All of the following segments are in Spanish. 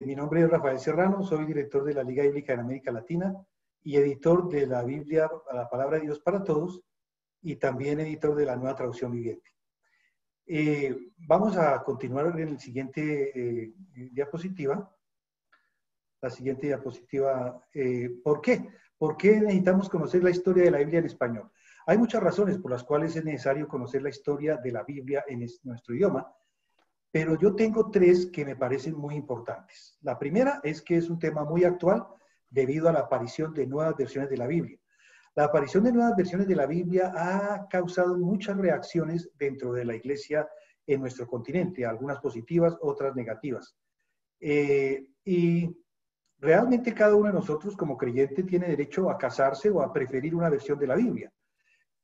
Mi nombre es Rafael Serrano, soy director de la Liga Bíblica en América Latina y editor de la Biblia, la Palabra de Dios para Todos, y también editor de la Nueva Traducción Viviente. Vamos a continuar en el siguiente diapositiva. La siguiente diapositiva. ¿Por qué? ¿Por qué necesitamos conocer la historia de la Biblia en español? Hay muchas razones por las cuales es necesario conocer la historia de la Biblia en nuestro idioma, pero yo tengo tres que me parecen muy importantes. La primera es que es un tema muy actual debido a la aparición de nuevas versiones de la Biblia. La aparición de nuevas versiones de la Biblia ha causado muchas reacciones dentro de la iglesia en nuestro continente, algunas positivas, otras negativas. Y realmente cada uno de nosotros como creyente tiene derecho a casarse o a preferir una versión de la Biblia.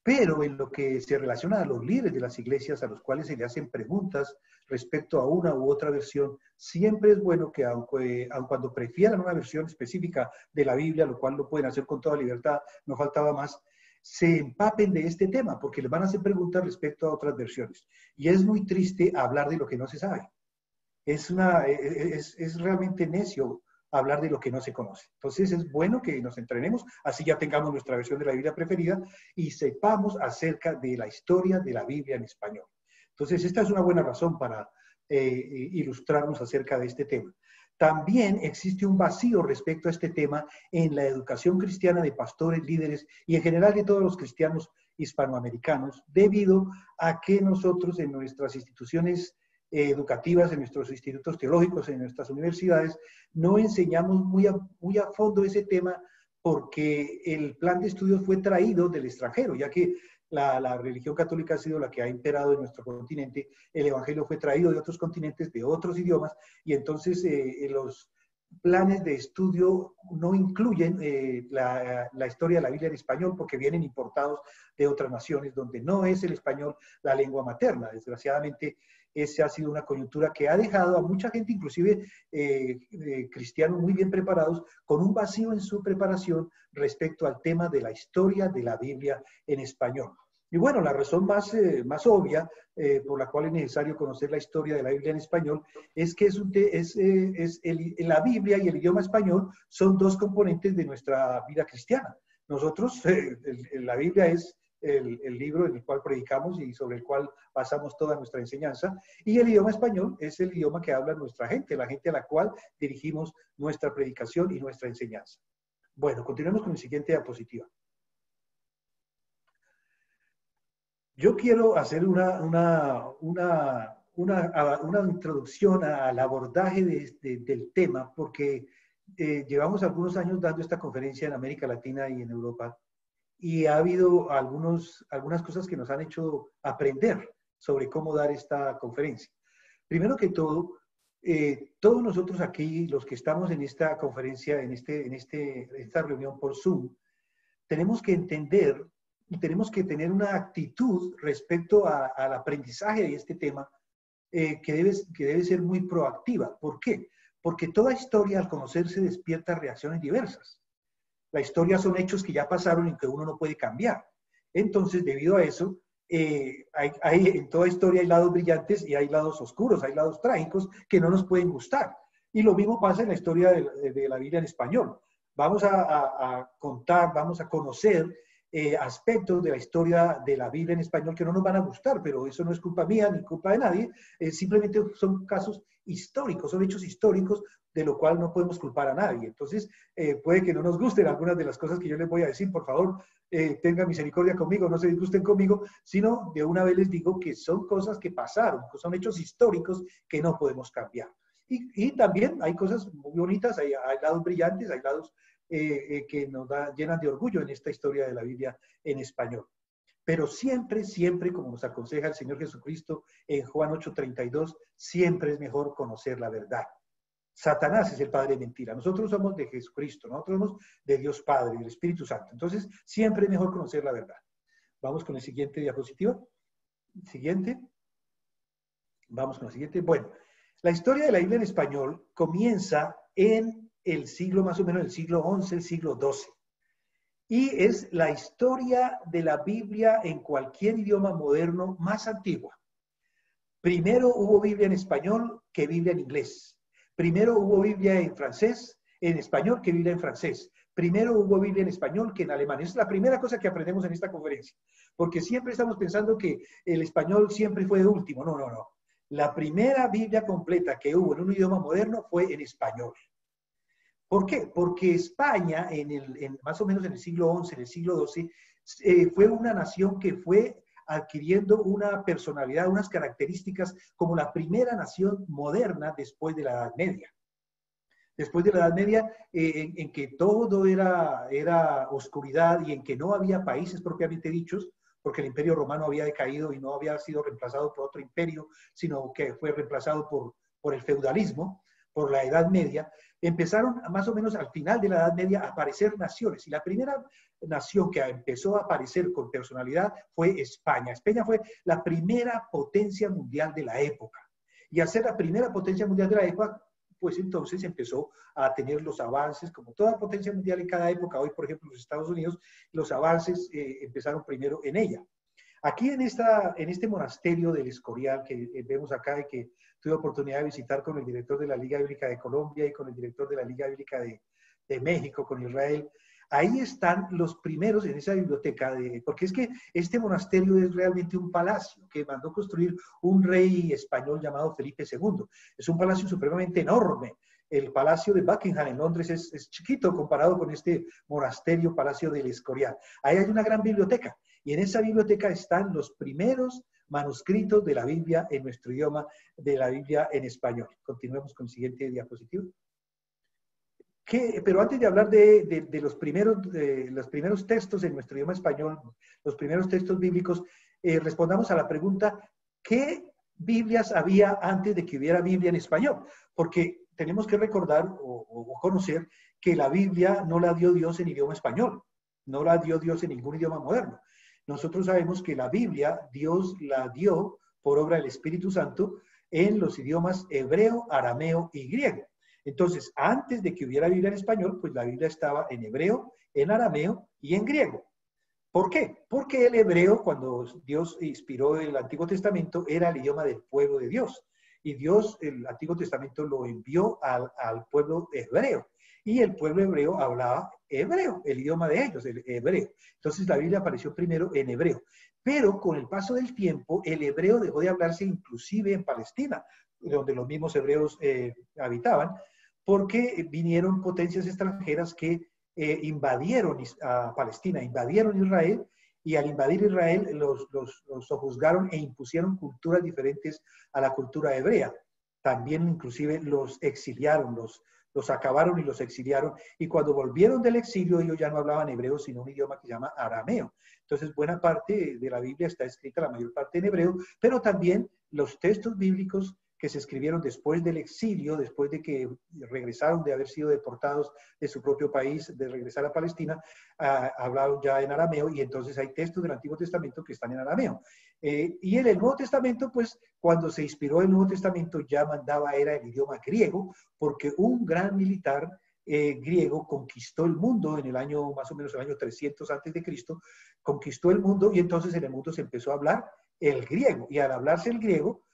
Pero en lo que se relaciona a los líderes de las iglesias a los cuales se le hacen preguntas respecto a una u otra versión, siempre es bueno que aun cuando prefieran una versión específica de la Biblia, lo cual lo pueden hacer con toda libertad, no faltaba más, se empapen de este tema, porque les van a hacer preguntas respecto a otras versiones. Y es muy triste hablar de lo que no se sabe. Es realmente necio hablar de lo que no se conoce. Entonces es bueno que nos entrenemos, así ya tengamos nuestra versión de la Biblia preferida y sepamos acerca de la historia de la Biblia en español. Entonces esta es una buena razón para ilustrarnos acerca de este tema. También existe un vacío respecto a este tema en la educación cristiana de pastores, líderes y en general de todos los cristianos hispanoamericanos, debido a que nosotros en nuestras instituciones educativas, en nuestros institutos teológicos, en nuestras universidades, no enseñamos muy a fondo ese tema porque el plan de estudios fue traído del extranjero, ya que la religión católica ha sido la que ha imperado en nuestro continente, el evangelio fue traído de otros continentes, de otros idiomas, y entonces los planes de estudio no incluyen la historia de la Biblia en español porque vienen importados de otras naciones donde no es el español la lengua materna. Desgraciadamente, esa ha sido una coyuntura que ha dejado a mucha gente, inclusive cristianos muy bien preparados, con un vacío en su preparación respecto al tema de la historia de la Biblia en español. Y bueno, la razón más obvia por la cual es necesario conocer la historia de la Biblia en español es que la Biblia y el idioma español son dos componentes de nuestra vida cristiana. Nosotros, la Biblia es el libro en el cual predicamos y sobre el cual basamos toda nuestra enseñanza, y el idioma español es el idioma que habla nuestra gente, la gente a la cual dirigimos nuestra predicación y nuestra enseñanza. Bueno, continuemos con la siguiente diapositiva. Yo quiero hacer una introducción al abordaje del tema, porque llevamos algunos años dando esta conferencia en América Latina y en Europa, y ha habido algunas cosas que nos han hecho aprender sobre cómo dar esta conferencia. Primero que todo, todos nosotros aquí, los que estamos en esta conferencia, en esta reunión por Zoom, tenemos que entender y tenemos que tener una actitud respecto al aprendizaje de este tema que debe ser muy proactiva. ¿Por qué? Porque toda historia al conocerse despierta reacciones diversas. La historia son hechos que ya pasaron y que uno no puede cambiar. Entonces, debido a eso, en toda historia hay lados brillantes y hay lados oscuros, hay lados trágicos que no nos pueden gustar. Y lo mismo pasa en la historia de la Biblia en español. Vamos a contar, vamos a conocer aspectos de la historia de la Biblia en español que no nos van a gustar, pero eso no es culpa mía ni culpa de nadie, simplemente son casos históricos, son hechos históricos de lo cual no podemos culpar a nadie. Entonces, puede que no nos gusten algunas de las cosas que yo les voy a decir, por favor, tengan misericordia conmigo, no se disgusten conmigo, sino de una vez les digo que son cosas que pasaron, que son hechos históricos que no podemos cambiar. Y también hay cosas muy bonitas, hay lados brillantes, hay lados que nos llenan de orgullo en esta historia de la Biblia en español. Pero siempre, siempre, como nos aconseja el Señor Jesucristo en Juan 8:32, siempre es mejor conocer la verdad. Satanás es el padre de mentira. Nosotros somos de Jesucristo, nosotros somos de Dios Padre, del Espíritu Santo. Entonces, siempre es mejor conocer la verdad. Vamos con la siguiente diapositiva. Siguiente. Vamos con la siguiente. Bueno, la historia de la Biblia en español comienza en el siglo, más o menos el siglo XI, el siglo XII. Y es la historia de la Biblia en cualquier idioma moderno más antigua. Primero hubo Biblia en español que Biblia en inglés. Primero hubo Biblia en francés, en español, que Biblia en francés. Primero hubo Biblia en español que en alemán. Esa es la primera cosa que aprendemos en esta conferencia. Porque siempre estamos pensando que el español siempre fue de último. No, no, no. La primera Biblia completa que hubo en un idioma moderno fue en español. ¿Por qué? Porque España, más o menos en el siglo XI, en el siglo XII, fue una nación que fue adquiriendo una personalidad, unas características como la primera nación moderna después de la Edad Media. Después de la Edad Media, en que todo era oscuridad y en que no había países propiamente dichos, porque el Imperio Romano había decaído y no había sido reemplazado por otro imperio, sino que fue reemplazado por el feudalismo, por la Edad Media. Empezaron más o menos al final de la Edad Media a aparecer naciones. Y la primera nación que empezó a aparecer con personalidad fue España. España fue la primera potencia mundial de la época. Y al ser la primera potencia mundial de la época, pues entonces empezó a tener los avances, como toda potencia mundial en cada época. Hoy, por ejemplo, los Estados Unidos, los avances empezaron primero en ella. Aquí en este monasterio del Escorial que vemos acá y que tuve oportunidad de visitar con el director de la Liga Bíblica de Colombia y con el director de la Liga Bíblica de México, con Israel, ahí están los primeros en esa biblioteca, porque es que este monasterio es realmente un palacio que mandó construir un rey español llamado Felipe II. Es un palacio supremamente enorme. El Palacio de Buckingham en Londres es chiquito comparado con este monasterio, Palacio del Escorial. Ahí hay una gran biblioteca y en esa biblioteca están los primeros manuscritos de la Biblia en nuestro idioma, de la Biblia en español. Continuemos con el siguiente diapositivo. Pero antes de hablar de los primeros textos en nuestro idioma español, los primeros textos bíblicos, respondamos a la pregunta, ¿qué Biblias había antes de que hubiera Biblia en español? Porque tenemos que recordar o conocer que la Biblia no la dio Dios en idioma español, no la dio Dios en ningún idioma moderno. Nosotros sabemos que la Biblia Dios la dio por obra del Espíritu Santo en los idiomas hebreo, arameo y griego. Entonces, antes de que hubiera Biblia en español, pues la Biblia estaba en hebreo, en arameo y en griego. ¿Por qué? Porque el hebreo, cuando Dios inspiró el Antiguo Testamento, era el idioma del pueblo de Dios. Y Dios, el Antiguo Testamento, lo envió al pueblo hebreo. Y el pueblo hebreo hablaba hebreo, el idioma de ellos, el hebreo. Entonces la Biblia apareció primero en hebreo. Pero con el paso del tiempo, el hebreo dejó de hablarse inclusive en Palestina, donde los mismos hebreos habitaban, porque vinieron potencias extranjeras que invadieron a Palestina, invadieron Israel, y al invadir Israel los sojuzgaron e impusieron culturas diferentes a la cultura hebrea. También inclusive los exiliaron, los acabaron y los exiliaron, y cuando volvieron del exilio ellos ya no hablaban hebreo, sino un idioma que se llama arameo. Entonces buena parte de la Biblia está escrita, la mayor parte en hebreo, pero también los textos bíblicos que se escribieron después del exilio, después de que regresaron de haber sido deportados de su propio país, de regresar a Palestina, hablaron ya en arameo, y entonces hay textos del Antiguo Testamento que están en arameo. Y en el Nuevo Testamento, pues cuando se inspiró el Nuevo Testamento ya era el idioma griego, porque un gran militar griego conquistó el mundo en el año, más o menos el año 300 antes de Cristo, conquistó el mundo, y entonces en el mundo se empezó a hablar el griego, y al hablarse el griego,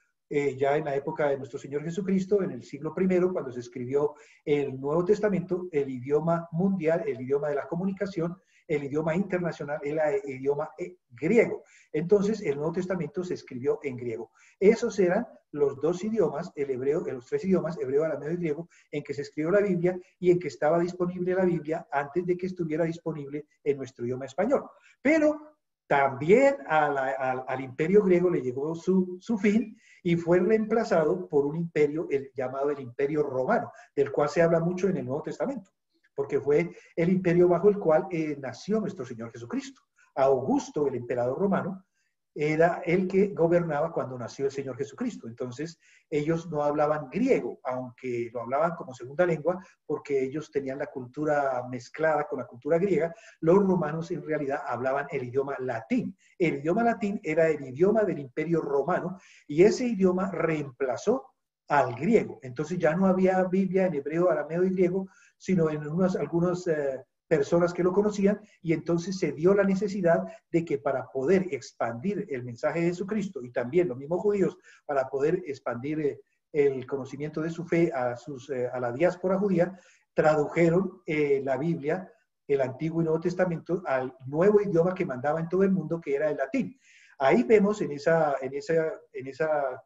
ya en la época de nuestro Señor Jesucristo, en el siglo I, cuando se escribió el Nuevo Testamento, el idioma mundial, el idioma de la comunicación, el idioma internacional, era el idioma griego. Entonces, el Nuevo Testamento se escribió en griego. Esos eran los dos idiomas, el hebreo, los tres idiomas, hebreo, arameo y griego, en que se escribió la Biblia y en que estaba disponible la Biblia antes de que estuviera disponible en nuestro idioma español. Pero también al imperio griego le llegó su fin y fue reemplazado por un imperio llamado el Imperio Romano, del cual se habla mucho en el Nuevo Testamento, porque fue el imperio bajo el cual nació nuestro Señor Jesucristo. Augusto, el emperador romano, era el que gobernaba cuando nació el Señor Jesucristo. Entonces, ellos no hablaban griego, aunque lo hablaban como segunda lengua, porque ellos tenían la cultura mezclada con la cultura griega. Los romanos en realidad hablaban el idioma latín. El idioma latín era el idioma del Imperio Romano, y ese idioma reemplazó al griego. Entonces ya no había Biblia en hebreo, arameo y griego, sino en algunas personas que lo conocían, y entonces se dio la necesidad de que para poder expandir el mensaje de Jesucristo, y también los mismos judíos, para poder expandir el conocimiento de su fe a la diáspora judía, tradujeron la Biblia, el Antiguo y Nuevo Testamento, al nuevo idioma que mandaba en todo el mundo, que era el latín. Ahí vemos en esa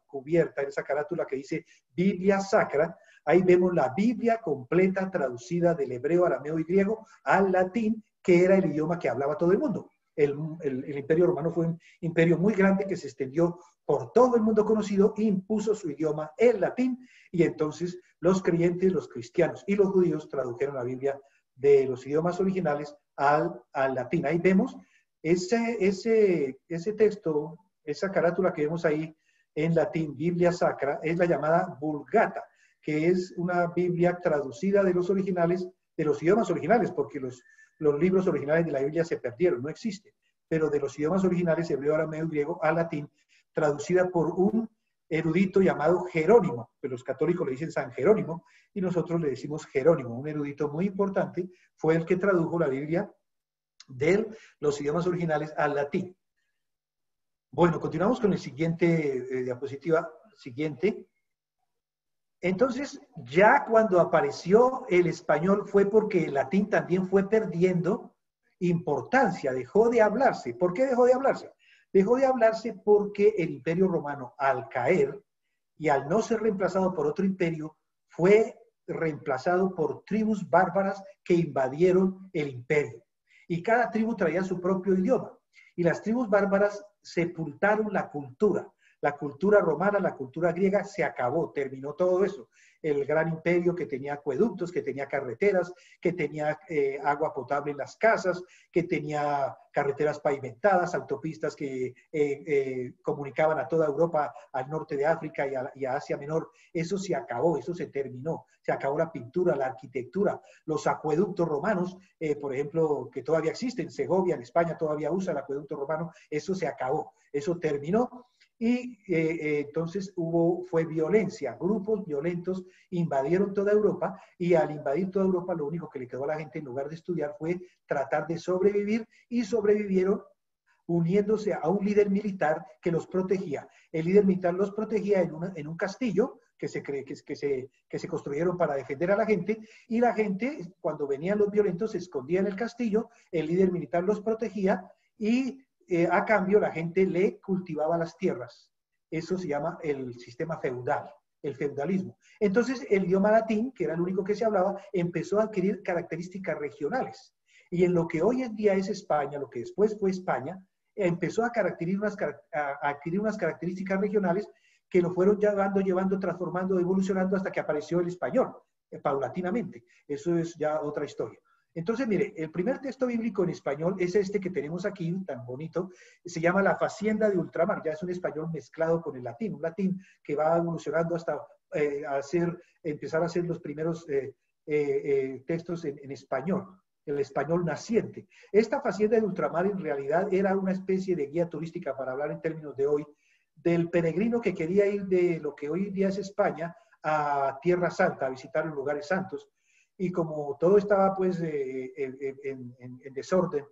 cubierta, en esa carátula que dice Biblia Sacra, ahí vemos la Biblia completa traducida del hebreo, arameo y griego al latín, que era el idioma que hablaba todo el mundo. El Imperio Romano fue un imperio muy grande que se extendió por todo el mundo conocido e impuso su idioma, el latín, y entonces los creyentes, los cristianos y los judíos tradujeron la Biblia de los idiomas originales al latín. Ahí vemos ese texto, esa carátula que vemos ahí en latín, Biblia Sacra, es la llamada Vulgata, que es una Biblia traducida de los originales, de los idiomas originales, porque los libros originales de la Biblia se perdieron, no existen, pero de los idiomas originales, hebreo, arameo y griego, al latín, traducida por un erudito llamado Jerónimo, que los católicos le dicen San Jerónimo, y nosotros le decimos Jerónimo, un erudito muy importante, fue el que tradujo la Biblia de los idiomas originales al latín. Bueno, continuamos con el siguiente diapositiva, siguiente. Entonces, ya cuando apareció el español fue porque el latín también fue perdiendo importancia, dejó de hablarse. ¿Por qué dejó de hablarse? Dejó de hablarse porque el Imperio Romano, al caer y al no ser reemplazado por otro imperio, fue reemplazado por tribus bárbaras que invadieron el imperio. Y cada tribu traía su propio idioma. Y las tribus bárbaras sepultaron la cultura romana, la cultura griega, se acabó, terminó todo eso. El gran imperio que tenía acueductos, que tenía carreteras, que tenía agua potable en las casas, que tenía carreteras pavimentadas, autopistas que comunicaban a toda Europa, al norte de África y a Asia Menor. Eso se acabó, eso se terminó. Se acabó la pintura, la arquitectura, los acueductos romanos, por ejemplo, que todavía existen, Segovia en España todavía usa el acueducto romano, eso se acabó, eso terminó. Y entonces fue violencia, grupos violentos invadieron toda Europa y al invadir toda Europa lo único que le quedó a la gente en lugar de estudiar fue tratar de sobrevivir y sobrevivieron uniéndose a un líder militar que los protegía. El líder militar los protegía en un castillo que se construyeron para defender a la gente y la gente cuando venían los violentos se escondía en el castillo, el líder militar los protegía y a cambio la gente le cultivaba las tierras. Eso se llama el sistema feudal, el feudalismo. Entonces el idioma latín, que era el único que se hablaba, empezó a adquirir características regionales. Y en lo que hoy en día es España, lo que después fue España, empezó a adquirir unas características regionales que lo fueron llevando, transformando, evolucionando hasta que apareció el español, paulatinamente. Eso es ya otra historia. Entonces, mire, el primer texto bíblico en español es este que tenemos aquí, tan bonito, se llama La Facienda de Ultramar, ya es un español mezclado con el latín, un latín que va evolucionando hasta empezar a hacer los primeros textos en español, el español naciente. Esta Facienda de Ultramar en realidad era una especie de guía turística, para hablar en términos de hoy, del peregrino que quería ir de lo que hoy día es España a Tierra Santa, a visitar los lugares santos. Y como todo estaba pues en desorden,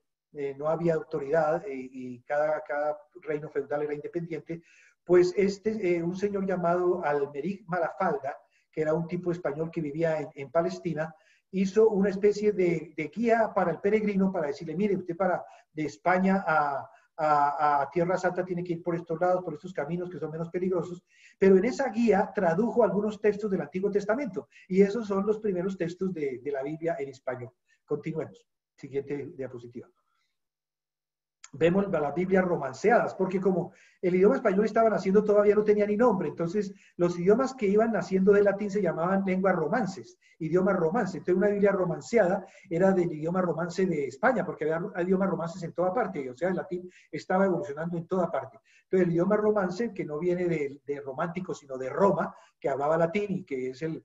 no había autoridad y cada reino feudal era independiente, pues un señor llamado Almeric Malafalda, que era un tipo español que vivía en Palestina, hizo una especie de guía para el peregrino para decirle, mire, usted de España a Tierra Santa tiene que ir por estos lados, por estos caminos que son menos peligrosos, pero en esa guía tradujo algunos textos del Antiguo Testamento y esos son los primeros textos de la Biblia en español. Continuemos. Siguiente diapositiva. Vemos las Biblias romanceadas, porque como el idioma español estaba naciendo todavía no tenía ni nombre, entonces los idiomas que iban naciendo del latín se llamaban lenguas romances, idiomas romances. Entonces una Biblia romanceada era del idioma romance de España, porque había idiomas romances en toda parte, o sea, el latín estaba evolucionando en toda parte. Entonces el idioma romance, que no viene de romántico, sino de Roma, que hablaba latín y que es el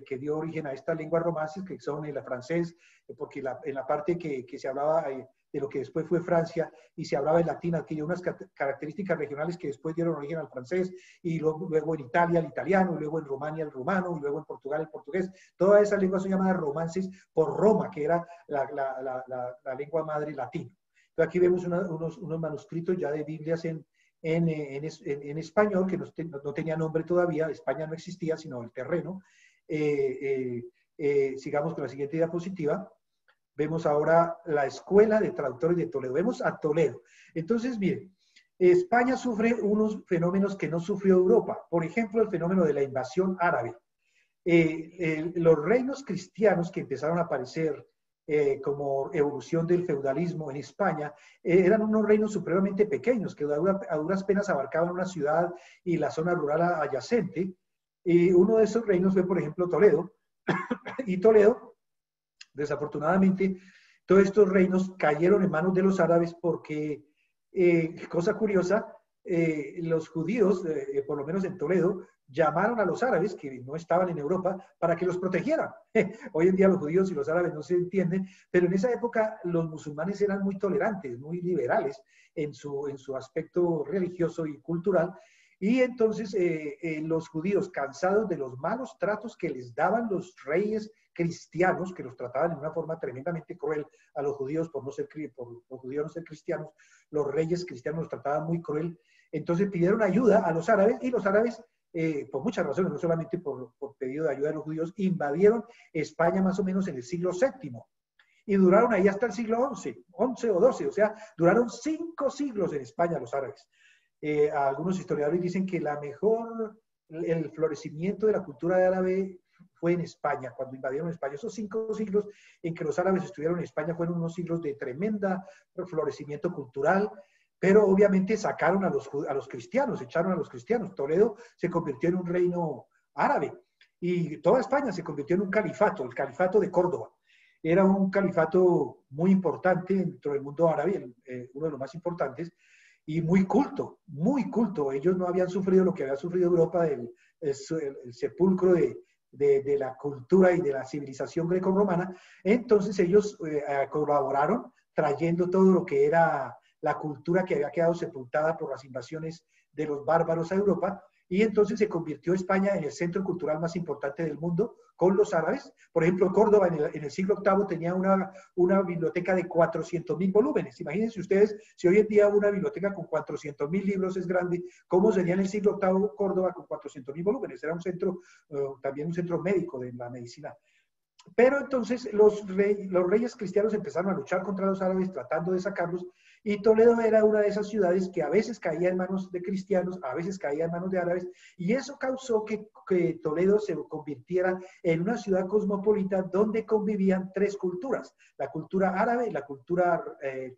que dio origen a estas lenguas romances, que son el francés, porque en la parte que se hablaba de lo que después fue Francia, y se hablaba en latín, adquirió unas características regionales que después dieron origen al francés, y luego en Italia el italiano, y luego en Rumania el rumano, y luego en Portugal el portugués. Todas esas lenguas son llamadas romances por Roma, que era la lengua madre latina. Entonces aquí vemos unos manuscritos ya de Biblias en en español, que no tenía nombre todavía, España no existía, sino el terreno. Sigamos con la siguiente diapositiva. Vemos ahora la Escuela de Traductores de Toledo. Vemos a Toledo. Entonces, miren, España sufre unos fenómenos que no sufrió Europa. Por ejemplo, el fenómeno de la invasión árabe. Los reinos cristianos que empezaron a aparecer como evolución del feudalismo en España, eran unos reinos supremamente pequeños que a duras penas abarcaban una ciudad y la zona rural adyacente. Uno de esos reinos fue, por ejemplo, Toledo. Y Toledo, desafortunadamente, todos estos reinos cayeron en manos de los árabes porque, cosa curiosa, los judíos, por lo menos en Toledo, llamaron a los árabes, que no estaban en Europa, para que los protegieran. Hoy en día los judíos y los árabes no se entienden, pero en esa época los musulmanes eran muy tolerantes, muy liberales en su aspecto religioso y cultural. Y entonces los judíos, cansados de los malos tratos que les daban los reyes cristianos, que los trataban de una forma tremendamente cruel a los judíos por los judíos no ser cristianos, los reyes cristianos los trataban muy cruel. Entonces pidieron ayuda a los árabes y los árabes, por muchas razones, no solamente por pedido de ayuda de los judíos, invadieron España más o menos en el siglo VII. Y duraron ahí hasta el siglo XI o XII, o sea, duraron 5 siglos en España los árabes. Algunos historiadores dicen que el florecimiento de la cultura árabe fue en España, cuando invadieron España. Esos 5 siglos en que los árabes estuvieron en España fueron unos siglos de tremenda florecimiento cultural, pero obviamente sacaron a los cristianos, echaron a los cristianos. Toledo se convirtió en un reino árabe y toda España se convirtió en un califato, el califato de Córdoba. Era un califato muy importante dentro del mundo árabe, uno de los más importantes, y muy culto, muy culto. Ellos no habían sufrido lo que había sufrido Europa, el sepulcro de la cultura y de la civilización greco-romana. Entonces ellos colaboraron trayendo todo lo que era la cultura que había quedado sepultada por las invasiones de los bárbaros a Europa, y entonces se convirtió España en el centro cultural más importante del mundo con los árabes. Por ejemplo, Córdoba en el siglo VIII tenía una biblioteca de 400.000 volúmenes. Imagínense ustedes, si hoy en día una biblioteca con 400.000 libros es grande, ¿cómo sería en el siglo VIII Córdoba con 400.000 volúmenes? Era un centro, también un centro médico de la medicina. Pero entonces los reyes cristianos empezaron a luchar contra los árabes tratando de sacarlos, y Toledo era una de esas ciudades que a veces caía en manos de cristianos, a veces caía en manos de árabes, y eso causó que Toledo se convirtiera en una ciudad cosmopolita donde convivían 3 culturas: la cultura árabe, la cultura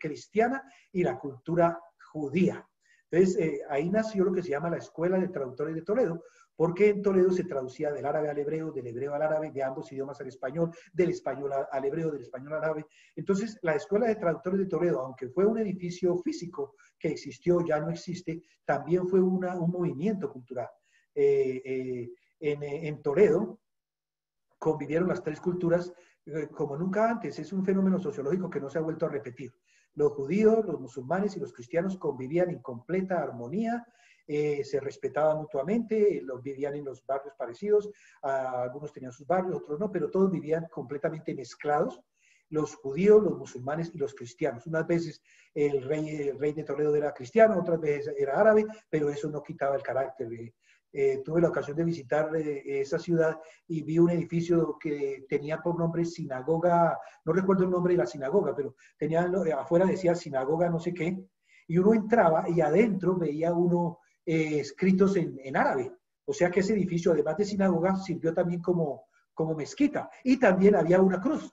cristiana y la cultura judía. Entonces, ahí nació lo que se llama la Escuela de Traductores de Toledo, porque en Toledo se traducía del árabe al hebreo, del hebreo al árabe, de ambos idiomas al español, del español al hebreo, del español al árabe. Entonces, la Escuela de Traductores de Toledo, aunque fue un edificio físico que existió, ya no existe, también fue un movimiento cultural. En Toledo convivieron las 3 culturas como nunca antes. Es un fenómeno sociológico que no se ha vuelto a repetir. Los judíos, los musulmanes y los cristianos convivían en completa armonía, se respetaban mutuamente, vivían en los barrios parecidos, algunos tenían sus barrios, otros no, pero todos vivían completamente mezclados, los judíos, los musulmanes y los cristianos. Unas veces el rey de Toledo era cristiano, otras veces era árabe, pero eso no quitaba el carácter. Tuve la ocasión de visitar esa ciudad y vi un edificio que tenía por nombre sinagoga, no recuerdo el nombre de la sinagoga, pero afuera decía sinagoga no sé qué, y uno entraba y adentro veía uno escritos en árabe. O sea que ese edificio, además de sinagoga, sirvió también como mezquita. Y también había una cruz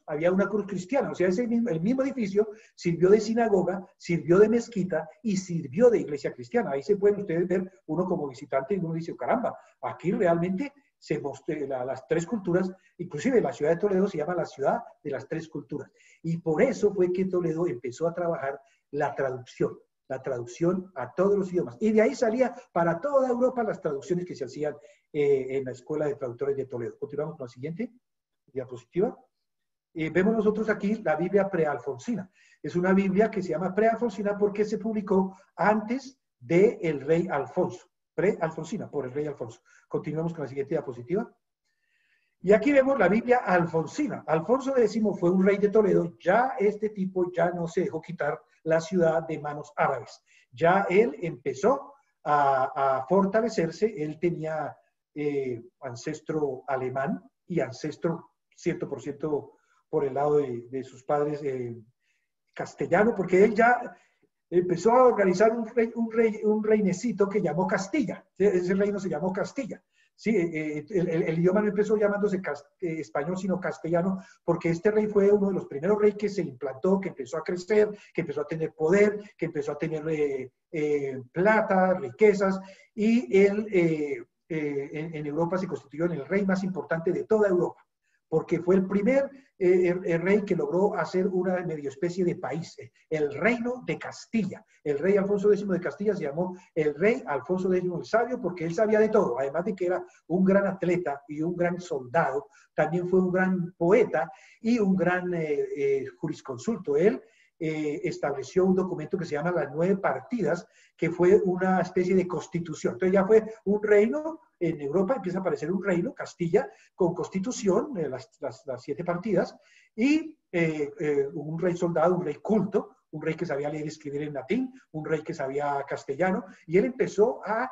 cristiana. O sea, el mismo edificio sirvió de sinagoga, sirvió de mezquita y sirvió de iglesia cristiana. Ahí se pueden ustedes ver, uno como visitante, y uno dice, caramba, aquí realmente se mostró las 3 culturas, inclusive la ciudad de Toledo se llama la ciudad de las 3 culturas. Y por eso fue que Toledo empezó a trabajar la traducción a todos los idiomas. Y de ahí salía para toda Europa las traducciones que se hacían en la Escuela de Traductores de Toledo. Continuamos con la siguiente diapositiva. Vemos nosotros aquí la Biblia prealfonsina. Es una Biblia que se llama prealfonsina porque se publicó antes del rey Alfonso. Prealfonsina, por el rey Alfonso. Continuamos con la siguiente diapositiva. Y aquí vemos la Biblia alfonsina. Alfonso X fue un rey de Toledo. Ya este tipo ya no se dejó quitar la ciudad de manos árabes. Ya él empezó a fortalecerse. Él tenía ancestro alemán y ancestro 100% por el lado de sus padres castellano, porque él ya empezó a organizar un reinecito que llamó Castilla. Ese reino se llamó Castilla. Sí, el idioma no empezó llamándose español, sino castellano, porque este rey fue uno de los primeros reyes que se implantó, que empezó a crecer, que empezó a tener poder, que empezó a tener plata, riquezas, y él en Europa se constituyó en el rey más importante de toda Europa, porque fue el primer el rey que logró hacer una medio especie de país, el reino de Castilla. El rey Alfonso X de Castilla se llamó el rey Alfonso X el Sabio porque él sabía de todo, además de que era un gran atleta y un gran soldado, también fue un gran poeta y un gran jurisconsulto. Él estableció un documento que se llama las 9 partidas, que fue una especie de constitución. Entonces ya fue un reino, en Europa empieza a aparecer un reino, Castilla, con constitución, las 7 partidas, y un rey soldado, un rey culto, un rey que sabía leer y escribir en latín, un rey que sabía castellano, y él empezó a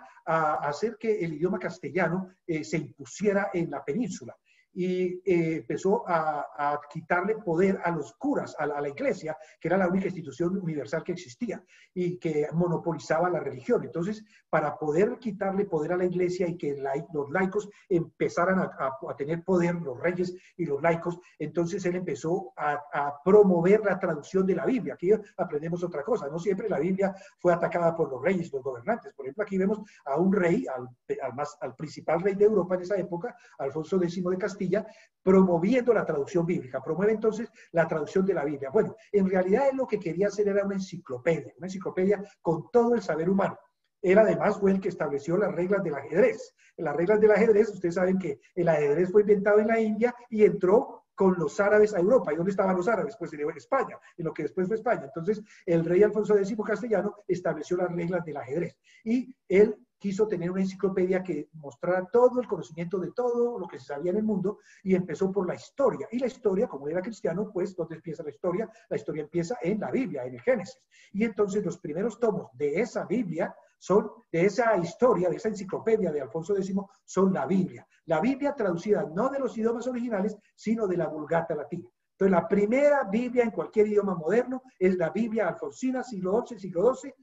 hacer que el idioma castellano se impusiera en la península. Y empezó a quitarle poder a los curas, a la iglesia, que era la única institución universal que existía y que monopolizaba la religión. Entonces, para poder quitarle poder a la iglesia y que los laicos empezaran a tener poder, los reyes y los laicos, entonces él empezó a promover la traducción de la Biblia. Aquí aprendemos otra cosa, no siempre la Biblia fue atacada por los reyes y los gobernantes. Por ejemplo, aquí vemos a un rey, al principal rey de Europa en esa época, Alfonso X de Castilla, promoviendo la traducción bíblica, promueve entonces la traducción de la Biblia. Bueno, en realidad él lo que quería hacer era una enciclopedia con todo el saber humano. Él además fue el que estableció las reglas del ajedrez. Las reglas del ajedrez, ustedes saben que el ajedrez fue inventado en la India y entró con los árabes a Europa. ¿Y dónde estaban los árabes? Pues en España, en lo que después fue España. Entonces, el rey Alfonso X castellano estableció las reglas del ajedrez. Y él quiso tener una enciclopedia que mostrara todo el conocimiento de todo lo que se sabía en el mundo, y empezó por la historia. Y la historia, como era cristiano, pues, ¿dónde empieza la historia? La historia empieza en la Biblia, en el Génesis. Y entonces los primeros tomos de esa Biblia de esa historia, de esa enciclopedia de Alfonso X, son la Biblia. La Biblia traducida no de los idiomas originales, sino de la Vulgata latina. Entonces, la primera Biblia en cualquier idioma moderno es la Biblia alfonsina, siglo XI, siglo XII.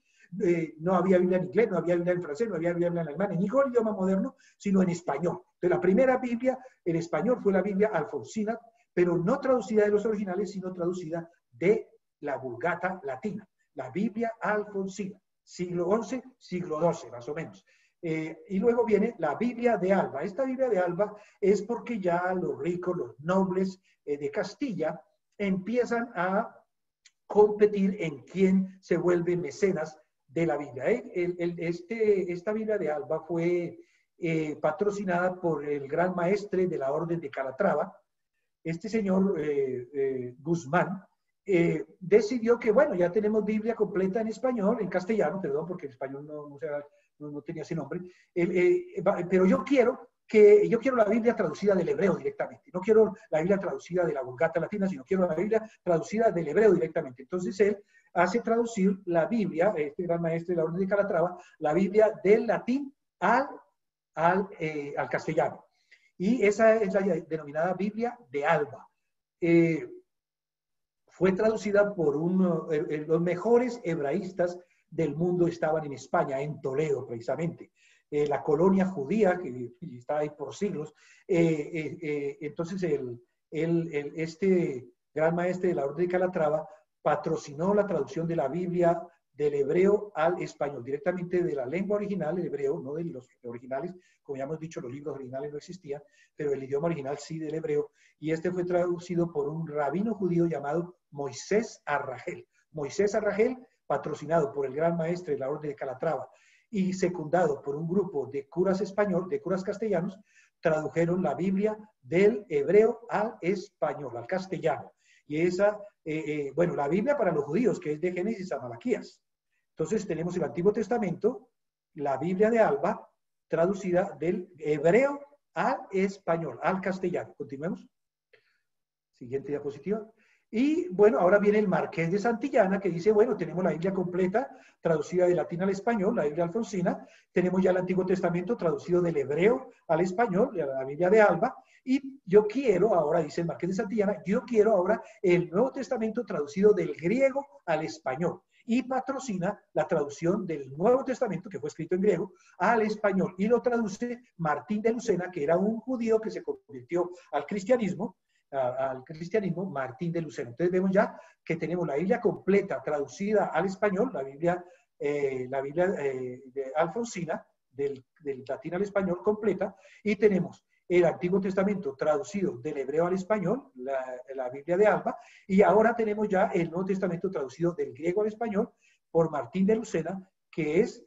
No había Biblia en inglés, no había Biblia en francés, no había Biblia en alemán, en ningún idioma moderno, sino en español. Entonces, la primera Biblia en español fue la Biblia alfonsina, pero no traducida de los originales, sino traducida de la Vulgata latina, la Biblia alfonsina, siglo XI, siglo XII, más o menos. Y luego viene la Biblia de Alba. Esta Biblia de Alba es porque ya los ricos, los nobles de Castilla empiezan a competir en quién se vuelve mecenas de la Biblia. Esta Biblia de Alba fue patrocinada por el gran maestre de la Orden de Calatrava. Este señor Guzmán decidió que, bueno, ya tenemos Biblia completa en español, en castellano, perdón, porque en español no tenía ese nombre, pero yo quiero la Biblia traducida del hebreo directamente. No quiero la Biblia traducida de la Vulgata latina, sino quiero la Biblia traducida del hebreo directamente. Entonces él hace traducir la Biblia, este gran maestro de la Orden de Calatrava, la Biblia del latín al castellano. Y esa es la denominada Biblia de Alba. Fue traducida por los mejores hebraístas del mundo estaban en España, en Toledo precisamente. La colonia judía, que estaba ahí por siglos. Entonces, este gran maestre de la Orden de Calatrava patrocinó la traducción de la Biblia del hebreo al español, directamente de la lengua original, el hebreo, no de los originales, como ya hemos dicho, los libros originales no existían, pero el idioma original sí, del hebreo, y este fue traducido por un rabino judío llamado Moisés Arragel. Moisés Arragel, patrocinado por el gran maestre de la Orden de Calatrava y secundado por un grupo de curas de curas castellanos, tradujeron la Biblia del hebreo al español, al castellano. Y esa, bueno, la Biblia para los judíos, que es de Génesis a Malaquías. Entonces tenemos el Antiguo Testamento, la Biblia de Alba, traducida del hebreo al español, al castellano. Continuemos. Siguiente diapositiva. Y bueno, ahora viene el Marqués de Santillana que dice, bueno, tenemos la Biblia completa, traducida de latín al español, la Biblia alfonsina, tenemos ya el Antiguo Testamento traducido del hebreo al español, la Biblia de Alba, y yo quiero ahora, dice el Marqués de Santillana, yo quiero ahora el Nuevo Testamento traducido del griego al español. Y patrocina la traducción del Nuevo Testamento, que fue escrito en griego, al español. Y lo traduce Martín de Lucena, que era un judío que se convirtió al cristianismo, Martín de Lucena. Entonces vemos ya que tenemos la Biblia completa traducida al español, la Biblia de alfonsina, del latín al español completa, y tenemos el Antiguo Testamento traducido del hebreo al español, la Biblia de Alba, y ahora tenemos ya el Nuevo Testamento traducido del griego al español por Martín de Lucena, que es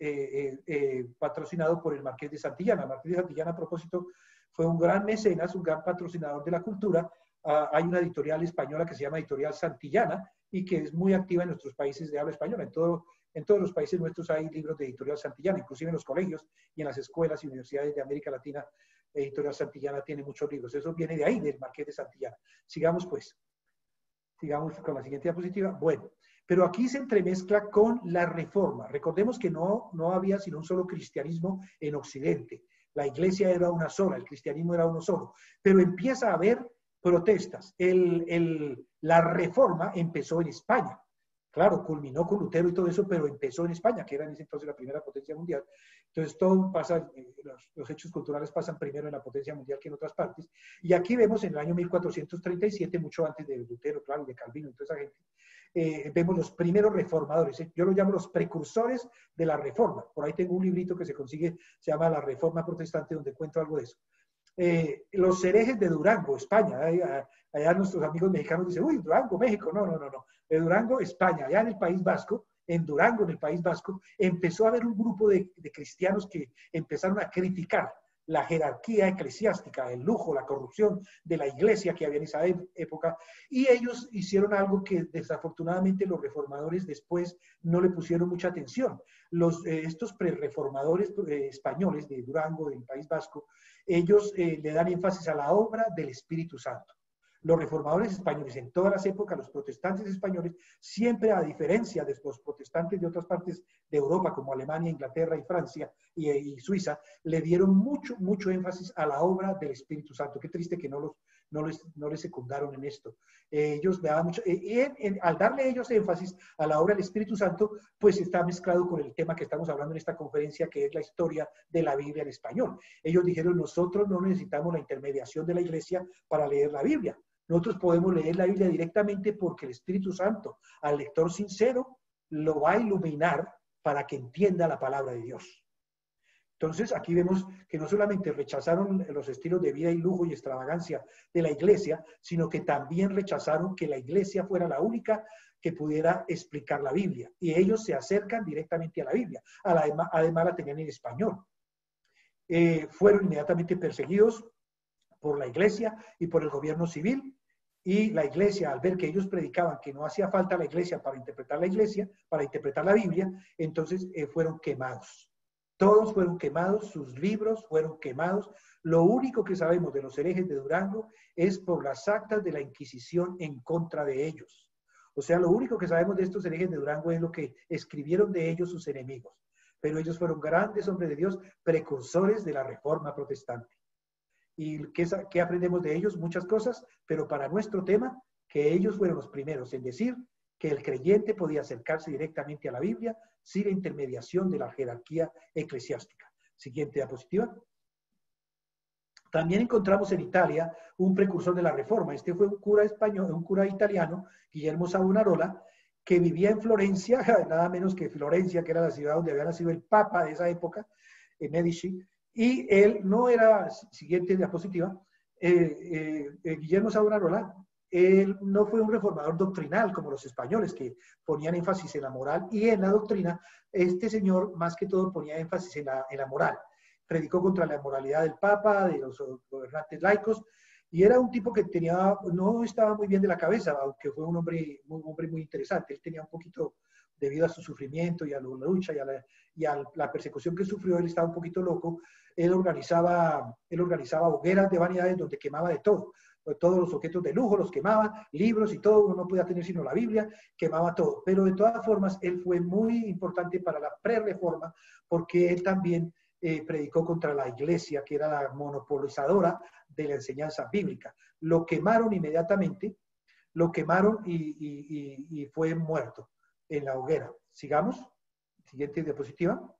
patrocinado por el Marqués de Santillana. Marqués de Santillana, a propósito, fue un gran mecenas, un gran patrocinador de la cultura. Hay una editorial española que se llama Editorial Santillana y que es muy activa en nuestros países de habla española. En todos los países nuestros hay libros de Editorial Santillana, inclusive en los colegios y en las escuelas y universidades de América Latina. Editorial Santillana tiene muchos libros. Eso viene de ahí, del Marqués de Santillana. Sigamos pues. Sigamos con la siguiente diapositiva. Bueno, pero aquí se entremezcla con la Reforma. Recordemos que no había sino un solo cristianismo en Occidente. La iglesia era una sola, el cristianismo era uno solo. Pero empieza a haber protestas. La Reforma empezó en España. Claro, culminó con Lutero y todo eso, pero empezó en España, que era en ese entonces la primera potencia mundial. Entonces, todo pasa, los hechos culturales pasan primero en la potencia mundial que en otras partes. Y aquí vemos en el año 1437, mucho antes de Lutero, claro, de Calvino y toda esa gente, vemos los primeros reformadores. Yo los llamo los precursores de la Reforma. Por ahí tengo un librito que se consigue, se llama La Reforma Protestante, donde cuento algo de eso. Los herejes de Durango, España. Allá nuestros amigos mexicanos dicen, uy, Durango, México. No. De Durango, España. Allá en el País Vasco, en Durango, en el País Vasco, empezó a haber un grupo de cristianos que empezaron a criticar la jerarquía eclesiástica, el lujo, la corrupción de la iglesia que había en esa época, y ellos hicieron algo que desafortunadamente los reformadores después no le pusieron mucha atención. Estos pre-reformadores españoles de Durango, del País Vasco, ellos le dan énfasis a la obra del Espíritu Santo. Los reformadores españoles en todas las épocas, los protestantes españoles, siempre a diferencia de los protestantes de otras partes de Europa, como Alemania, Inglaterra y Francia y Suiza, le dieron mucho énfasis a la obra del Espíritu Santo. Qué triste que no les secundaron en esto. Ellos le daban mucho, al darle ellos énfasis a la obra del Espíritu Santo, pues está mezclado con el tema que estamos hablando en esta conferencia, que es la historia de la Biblia en español. Ellos dijeron, nosotros no necesitamos la intermediación de la iglesia para leer la Biblia. Nosotros podemos leer la Biblia directamente porque el Espíritu Santo al lector sincero lo va a iluminar para que entienda la palabra de Dios. Entonces, aquí vemos que no solamente rechazaron los estilos de vida y lujo y extravagancia de la iglesia, sino que también rechazaron que la iglesia fuera la única que pudiera explicar la Biblia. Y ellos se acercan directamente a la Biblia. Además, la tenían en español. Fueron inmediatamente perseguidos por la iglesia y por el gobierno civil. Y la iglesia, al ver que ellos predicaban que no hacía falta la iglesia, para interpretar la Biblia, entonces fueron quemados. Todos fueron quemados, sus libros fueron quemados. Lo único que sabemos de los herejes de Durango es por las actas de la Inquisición en contra de ellos. O sea, lo único que sabemos de estos herejes de Durango es lo que escribieron de ellos sus enemigos. Pero ellos fueron grandes hombres de Dios, precursores de la Reforma Protestante. ¿Y qué aprendemos de ellos? Muchas cosas, pero para nuestro tema, que ellos fueron los primeros en decir que el creyente podía acercarse directamente a la Biblia sin la intermediación de la jerarquía eclesiástica. Siguiente diapositiva. También encontramos en Italia un precursor de la Reforma. Este fue un cura español, un cura italiano, Guillermo Savonarola, que vivía en Florencia, nada menos que Florencia, que era la ciudad donde había nacido el Papa de esa época, Medici. Y él no era, siguiente diapositiva, Guillermo Savonarola, él no fue un reformador doctrinal como los españoles que ponían énfasis en la moral y en la doctrina. Este señor más que todo ponía énfasis en la moral. Predicó contra la moralidad del Papa, de los gobernantes laicos, y era un tipo que no estaba muy bien de la cabeza, aunque fue un hombre muy interesante. Él tenía un poquito, debido a su sufrimiento y a la lucha y a la persecución que sufrió, él estaba un poquito loco. Él organizaba hogueras de vanidades donde quemaba de todo. todos los objetos de lujo, los quemaba, libros y todo, uno no podía tener sino la Biblia, quemaba todo. Pero de todas formas, él fue muy importante para la pre-reforma, porque él también predicó contra la iglesia, que era la monopolizadora de la enseñanza bíblica. Lo quemaron inmediatamente, lo quemaron y fue muerto en la hoguera. Sigamos. Siguiente diapositiva.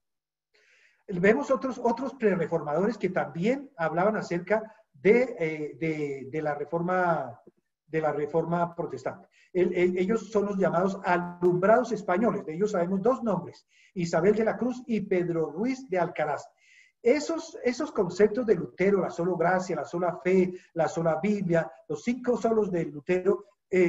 Vemos otros pre-reformadores que también hablaban acerca de la reforma protestante. Ellos son los llamados alumbrados españoles. De ellos sabemos dos nombres: Isabel de la Cruz y Pedro Ruiz de Alcaraz. Esos conceptos de Lutero, la sola gracia, la sola fe, la sola Biblia, los 5 solos de Lutero,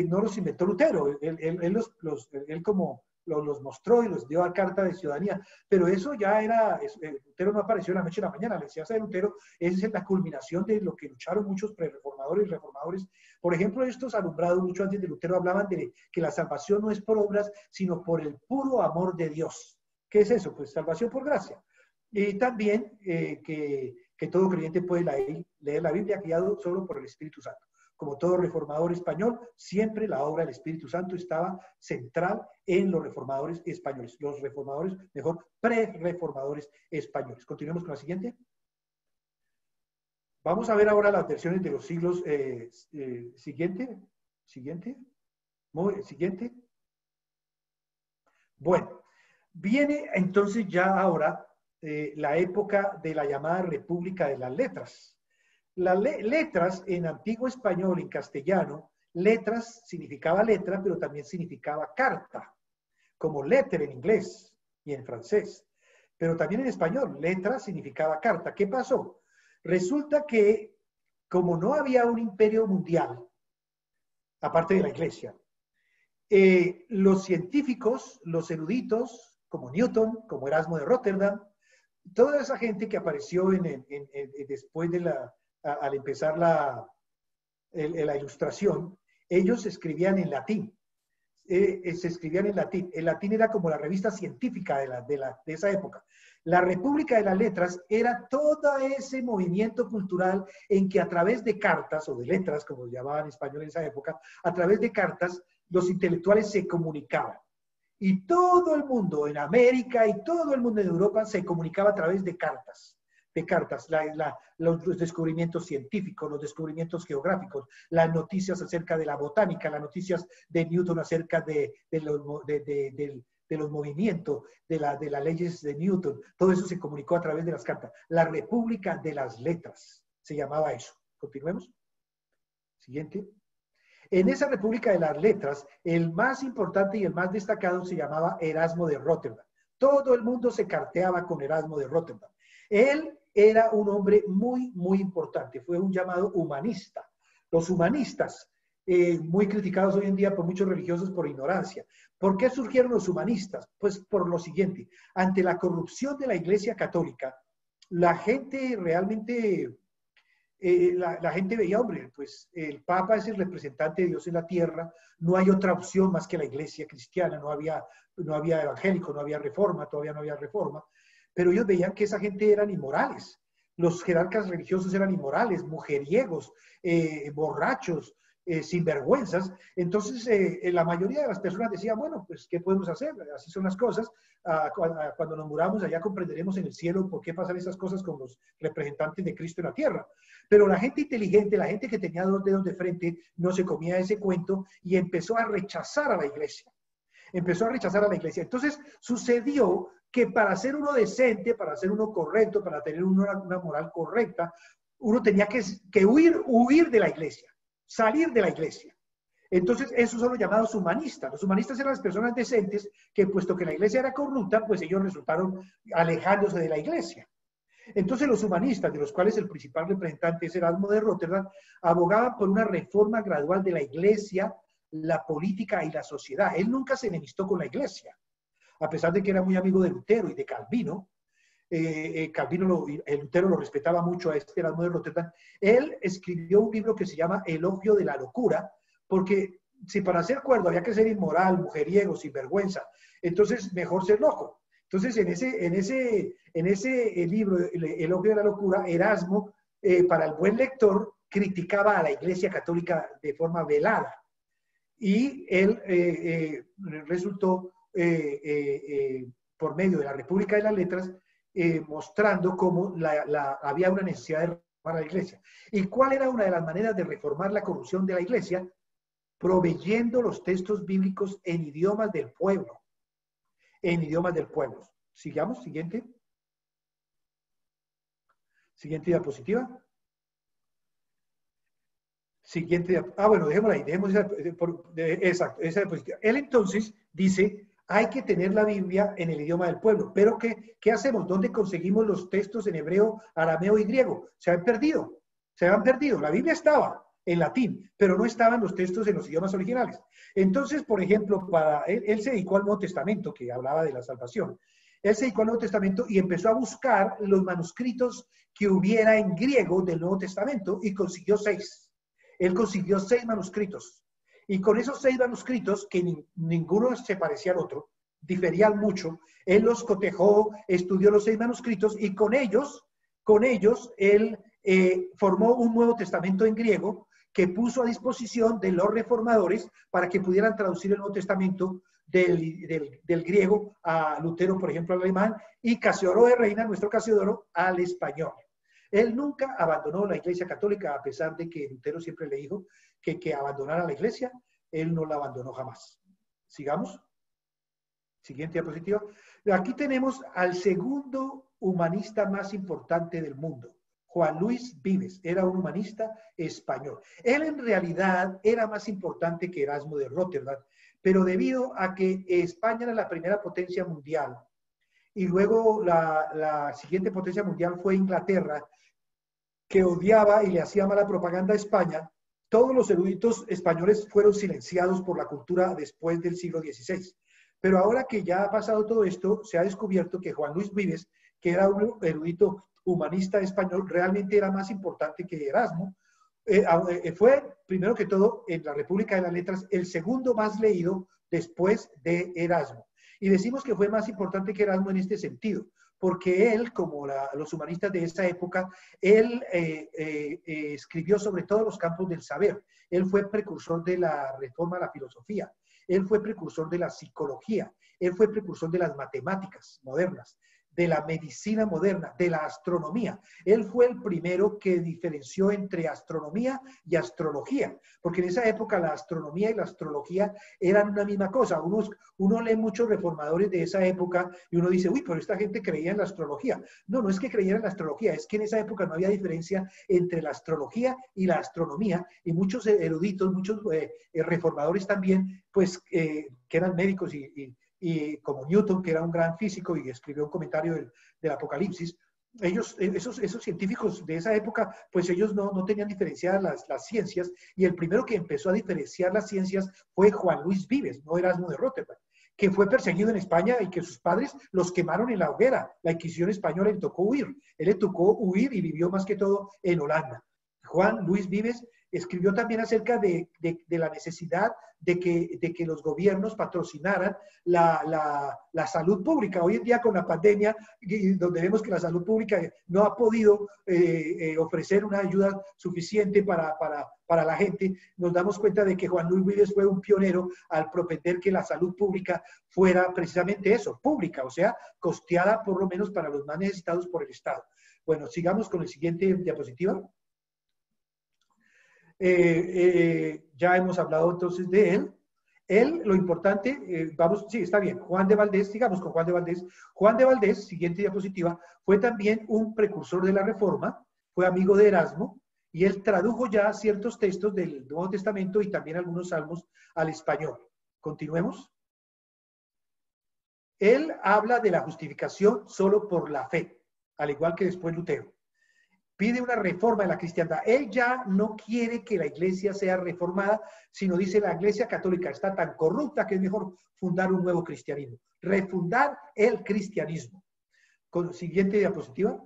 no los inventó Lutero. Él como los mostró y los dio a carta de ciudadanía, pero eso ya era, Lutero no apareció de la noche a la mañana. La enseñanza de Lutero es la culminación de lo que lucharon muchos pre-reformadores y reformadores. Por ejemplo, estos alumbrados mucho antes de Lutero hablaban de que la salvación no es por obras, sino por el puro amor de Dios. ¿Qué es eso? Pues salvación por gracia. Y también que todo creyente puede leer la Biblia guiado solo por el Espíritu Santo. Como todo reformador español, siempre la obra del Espíritu Santo estaba central en los reformadores españoles. Los reformadores, mejor, pre-reformadores españoles. Continuemos con la siguiente. Vamos a ver ahora las versiones de los siglos. Siguiente. Siguiente. Bueno, viene entonces ya ahora la época de la llamada República de las Letras. Las letras en antiguo español, en castellano, letras significaba letra, pero también significaba carta, como letter en inglés y en francés. Pero también en español, letra significaba carta. ¿Qué pasó? Resulta que, como no había un imperio mundial, aparte de la iglesia, los científicos, los eruditos, como Newton, como Erasmo de Rotterdam, toda esa gente que apareció después de al empezar la ilustración, ellos escribían en latín. Se escribían en latín. El latín era como la revista científica de esa época. La República de las Letras era todo ese movimiento cultural en que a través de cartas, o de letras, como llamaban en español en esa época, a través de cartas, los intelectuales se comunicaban. Y todo el mundo en América y todo el mundo en Europa se comunicaba a través de cartas. Los descubrimientos científicos, los descubrimientos geográficos, las noticias acerca de la botánica, las noticias de Newton acerca de los movimientos, de las leyes de Newton. Todo eso se comunicó a través de las cartas. La República de las Letras se llamaba eso. Continuemos. Siguiente. En esa República de las Letras, el más importante y el más destacado se llamaba Erasmo de Rotterdam. Todo el mundo se carteaba con Erasmo de Rotterdam. Él era un hombre muy, muy importante. Fue un llamado humanista. Los humanistas, muy criticados hoy en día por muchos religiosos por ignorancia. ¿Por qué surgieron los humanistas? Pues por lo siguiente. Ante la corrupción de la Iglesia Católica, la gente realmente... la gente veía, hombre, pues el Papa es el representante de Dios en la tierra, no hay otra opción más que la iglesia cristiana, no había evangélico, no había reforma, todavía no había reforma, pero ellos veían que esa gente eran inmorales, los jerarcas religiosos eran inmorales, mujeriegos, borrachos, sinvergüenzas. Entonces la mayoría de las personas decían, bueno, pues ¿qué podemos hacer? Así son las cosas. Cuando nos muramos allá comprenderemos en el cielo por qué pasan esas cosas con los representantes de Cristo en la tierra. Pero la gente inteligente, la gente que tenía 2 dedos de frente, no se comía ese cuento y empezó a rechazar a la iglesia. Empezó a rechazar a la iglesia. Entonces sucedió que para ser uno decente, para ser uno correcto, para tener una moral correcta, uno tenía que huir de la iglesia, salir de la iglesia. Entonces, esos son los llamados humanistas. Los humanistas eran las personas decentes que, puesto que la iglesia era corrupta, pues ellos resultaron alejándose de la iglesia. Entonces, los humanistas, de los cuales el principal representante es Erasmo de Rotterdam, abogaban por una reforma gradual de la iglesia, la política y la sociedad. Él nunca se enemistó con la iglesia, a pesar de que era muy amigo de Lutero y de Calvino. Lutero lo respetaba mucho a este Erasmo de Rotterdam. Él escribió un libro que se llama Elogio de la Locura, porque si para ser cuerdo había que ser inmoral, mujeriego, sinvergüenza, entonces mejor ser loco. Entonces en ese libro, Elogio de la Locura, Erasmo, para el buen lector, criticaba a la Iglesia Católica de forma velada. Y él resultó, por medio de la República de las Letras, mostrando cómo había una necesidad de reformar la Iglesia. ¿Y cuál era una de las maneras de reformar la corrupción de la Iglesia? Proveyendo los textos bíblicos en idiomas del pueblo. En idiomas del pueblo. Sigamos, siguiente. Siguiente diapositiva. Siguiente, bueno, dejémosla ahí, exacto, esa diapositiva. Él entonces dice, hay que tener la Biblia en el idioma del pueblo, pero ¿qué hacemos? ¿Dónde conseguimos los textos en hebreo, arameo y griego? Se han perdido, la Biblia estaba en latín, pero no estaban los textos en los idiomas originales. Entonces, por ejemplo, él se dedicó al Nuevo Testamento, que hablaba de la salvación. Él se dedicó al Nuevo Testamento y empezó a buscar los manuscritos que hubiera en griego del Nuevo Testamento y consiguió 6. Él consiguió 6 manuscritos. Y con esos 6 manuscritos, que ninguno se parecía al otro, diferían mucho, él los cotejó, estudió los 6 manuscritos y con ellos él formó un Nuevo Testamento en griego que puso a disposición de los reformadores para que pudieran traducir el Nuevo Testamento del griego a Lutero, por ejemplo, al alemán, y Casiodoro de Reina, nuestro Casiodoro, al español. Él nunca abandonó la Iglesia Católica, a pesar de que Lutero siempre le dijo que abandonara la Iglesia. Él no la abandonó jamás. Sigamos. Siguiente diapositiva. Aquí tenemos al segundo humanista más importante del mundo, Juan Luis Vives. Era un humanista español. Él en realidad era más importante que Erasmo de Rotterdam, pero debido a que España era la primera potencia mundial y luego la siguiente potencia mundial fue Inglaterra, que odiaba y le hacía mala propaganda a España, todos los eruditos españoles fueron silenciados por la cultura después del siglo XVI. Pero ahora que ya ha pasado todo esto, se ha descubierto que Juan Luis Vives, que era un erudito humanista español, realmente era más importante que Erasmo. Fue, primero que todo, en la República de las Letras, el segundo más leído después de Erasmo. Y decimos que fue más importante que Erasmo en este sentido, porque él, como los humanistas de esa época, él escribió sobre todos los campos del saber. Él fue precursor de la reforma a la filosofía, él fue precursor de la psicología, él fue precursor de las matemáticas modernas, de la medicina moderna, de la astronomía. Él fue el primero que diferenció entre astronomía y astrología, porque en esa época la astronomía y la astrología eran una misma cosa. Uno lee muchos reformadores de esa época y uno dice, uy, pero esta gente creía en la astrología. No, no es que creyera en la astrología, es que en esa época no había diferencia entre la astrología y la astronomía, y muchos eruditos, muchos reformadores también, pues que eran médicos y como Newton, que era un gran físico y escribió un comentario del Apocalipsis, esos científicos de esa época, pues ellos no tenían diferenciadas las ciencias, y el primero que empezó a diferenciar las ciencias fue Juan Luis Vives, no Erasmo de Rotterdam, que fue perseguido en España y que sus padres los quemaron en la hoguera. La Inquisición española le tocó huir. Él le tocó huir y vivió más que todo en Holanda. Juan Luis Vives escribió también acerca de la necesidad de que los gobiernos patrocinaran la salud pública. Hoy en día con la pandemia, donde vemos que la salud pública no ha podido ofrecer una ayuda suficiente para la gente, nos damos cuenta de que Juan Luis Vives fue un pionero al propender que la salud pública fuera precisamente eso, pública, o sea, costeada por lo menos para los más necesitados por el Estado. Bueno, sigamos con el siguiente diapositiva. Ya hemos hablado entonces de él. Él, lo importante, sí, está bien, Juan de Valdés, sigamos con Juan de Valdés. Juan de Valdés, siguiente diapositiva, fue también un precursor de la Reforma, fue amigo de Erasmo, y él tradujo ya ciertos textos del Nuevo Testamento y también algunos salmos al español. Continuemos. Él habla de la justificación solo por la fe, al igual que después Lutero. Pide una reforma de la cristiandad. Él ya no quiere que la iglesia sea reformada, sino dice la iglesia católica está tan corrupta que es mejor fundar un nuevo cristianismo. Refundar el cristianismo. Con siguiente diapositiva.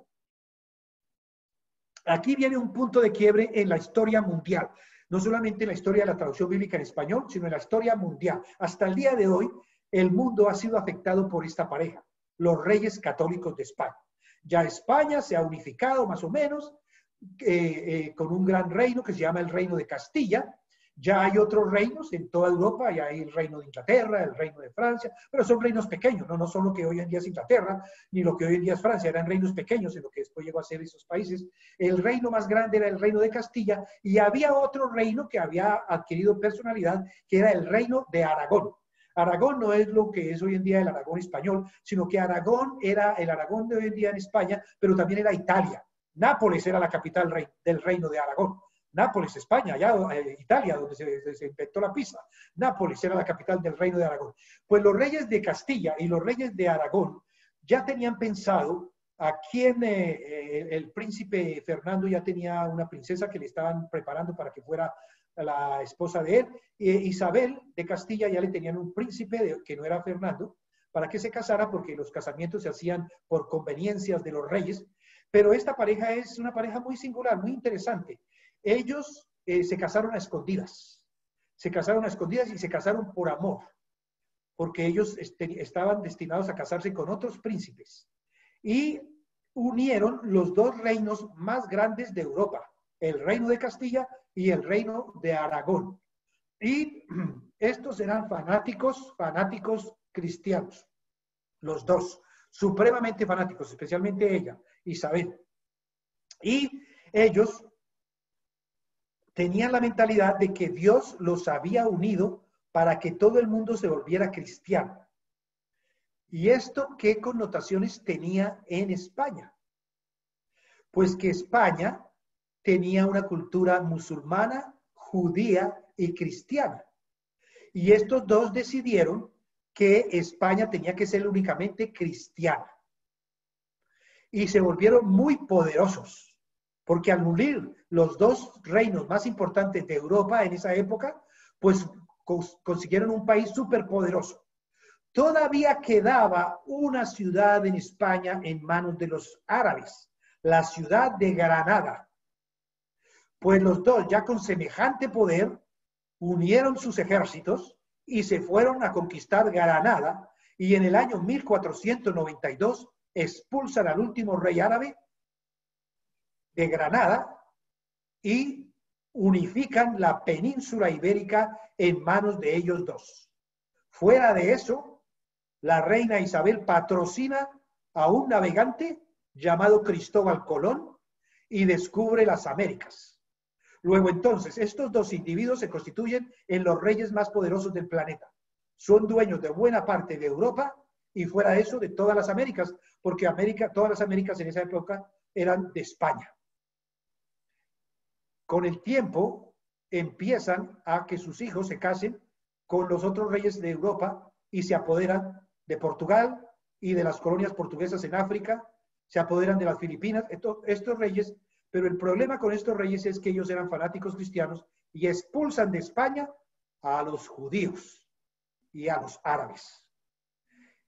Aquí viene un punto de quiebre en la historia mundial. No solamente en la historia de la traducción bíblica en español, sino en la historia mundial. Hasta el día de hoy, el mundo ha sido afectado por esta pareja, los reyes católicos de España. Ya España se ha unificado más o menos, con un gran reino que se llama el Reino de Castilla. Ya hay otros reinos en toda Europa, ya hay el Reino de Inglaterra, el Reino de Francia, pero son reinos pequeños, no son lo que hoy en día es Inglaterra, ni lo que hoy en día es Francia, eran reinos pequeños en lo que después llegó a ser esos países. El reino más grande era el Reino de Castilla y había otro reino que había adquirido personalidad, que era el Reino de Aragón. Aragón no es lo que es hoy en día el Aragón español, sino que Aragón era el Aragón de hoy en día en España, pero también era Italia. Nápoles era la capital del Reino de Aragón. Nápoles, España, allá Italia, donde se inventó la pizza. Nápoles era la capital del Reino de Aragón. Pues los reyes de Castilla y los reyes de Aragón ya tenían pensado a quién, el príncipe Fernando ya tenía una princesa que le estaban preparando para que fuera la esposa de él. Isabel de Castilla ya le tenían un príncipe que no era Fernando, para que se casara, porque los casamientos se hacían por conveniencias de los reyes. Pero esta pareja es una pareja muy singular, muy interesante. Ellos se casaron a escondidas. Se casaron a escondidas y se casaron por amor, porque ellos estaban destinados a casarse con otros príncipes. Y unieron los dos reinos más grandes de Europa, el Reino de Castilla y el Reino de Aragón. Y estos eran fanáticos cristianos, los dos, supremamente fanáticos, especialmente ella, Isabel. Y ellos tenían la mentalidad de que Dios los había unido para que todo el mundo se volviera cristiano. ¿Y esto qué connotaciones tenía en España? Pues que España tenía una cultura musulmana, judía y cristiana. Y estos dos decidieron que España tenía que ser únicamente cristiana. Y se volvieron muy poderosos, porque al unir los dos reinos más importantes de Europa en esa época, pues consiguieron un país súper poderoso. Todavía quedaba una ciudad en España en manos de los árabes, la ciudad de Granada. Pues los dos, ya con semejante poder, unieron sus ejércitos y se fueron a conquistar Granada, y en el año 1492 expulsan al último rey árabe de Granada y unifican la península ibérica en manos de ellos dos. Fuera de eso, la reina Isabel patrocina a un navegante llamado Cristóbal Colón y descubre las Américas. Luego entonces, estos dos individuos se constituyen en los reyes más poderosos del planeta. Son dueños de buena parte de Europa y fuera de eso de todas las Américas, porque todas las Américas en esa época eran de España. Con el tiempo empiezan a que sus hijos se casen con los otros reyes de Europa y se apoderan de Portugal y de las colonias portuguesas en África, se apoderan de las Filipinas, estos reyes, pero el problema con estos reyes es que ellos eran fanáticos cristianos y expulsan de España a los judíos y a los árabes.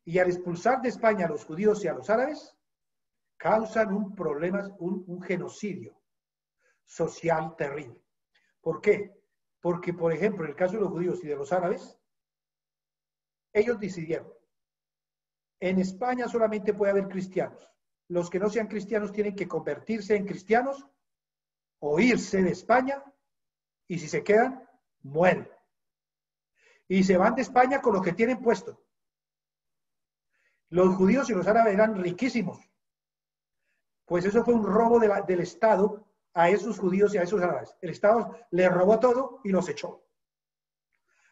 Y al expulsar de España a los judíos y a los árabes, causan un problema, un genocidio social terrible. ¿Por qué? Porque, por ejemplo, en el caso de los judíos y de los árabes, ellos decidieron, en España solamente puede haber cristianos. Los que no sean cristianos tienen que convertirse en cristianos o irse de España, y si se quedan, mueren. Y se van de España con lo que tienen puesto. Los judíos y los árabes eran riquísimos. Pues eso fue un robo del Estado a esos judíos y a esos árabes. El Estado les robó todo y los echó.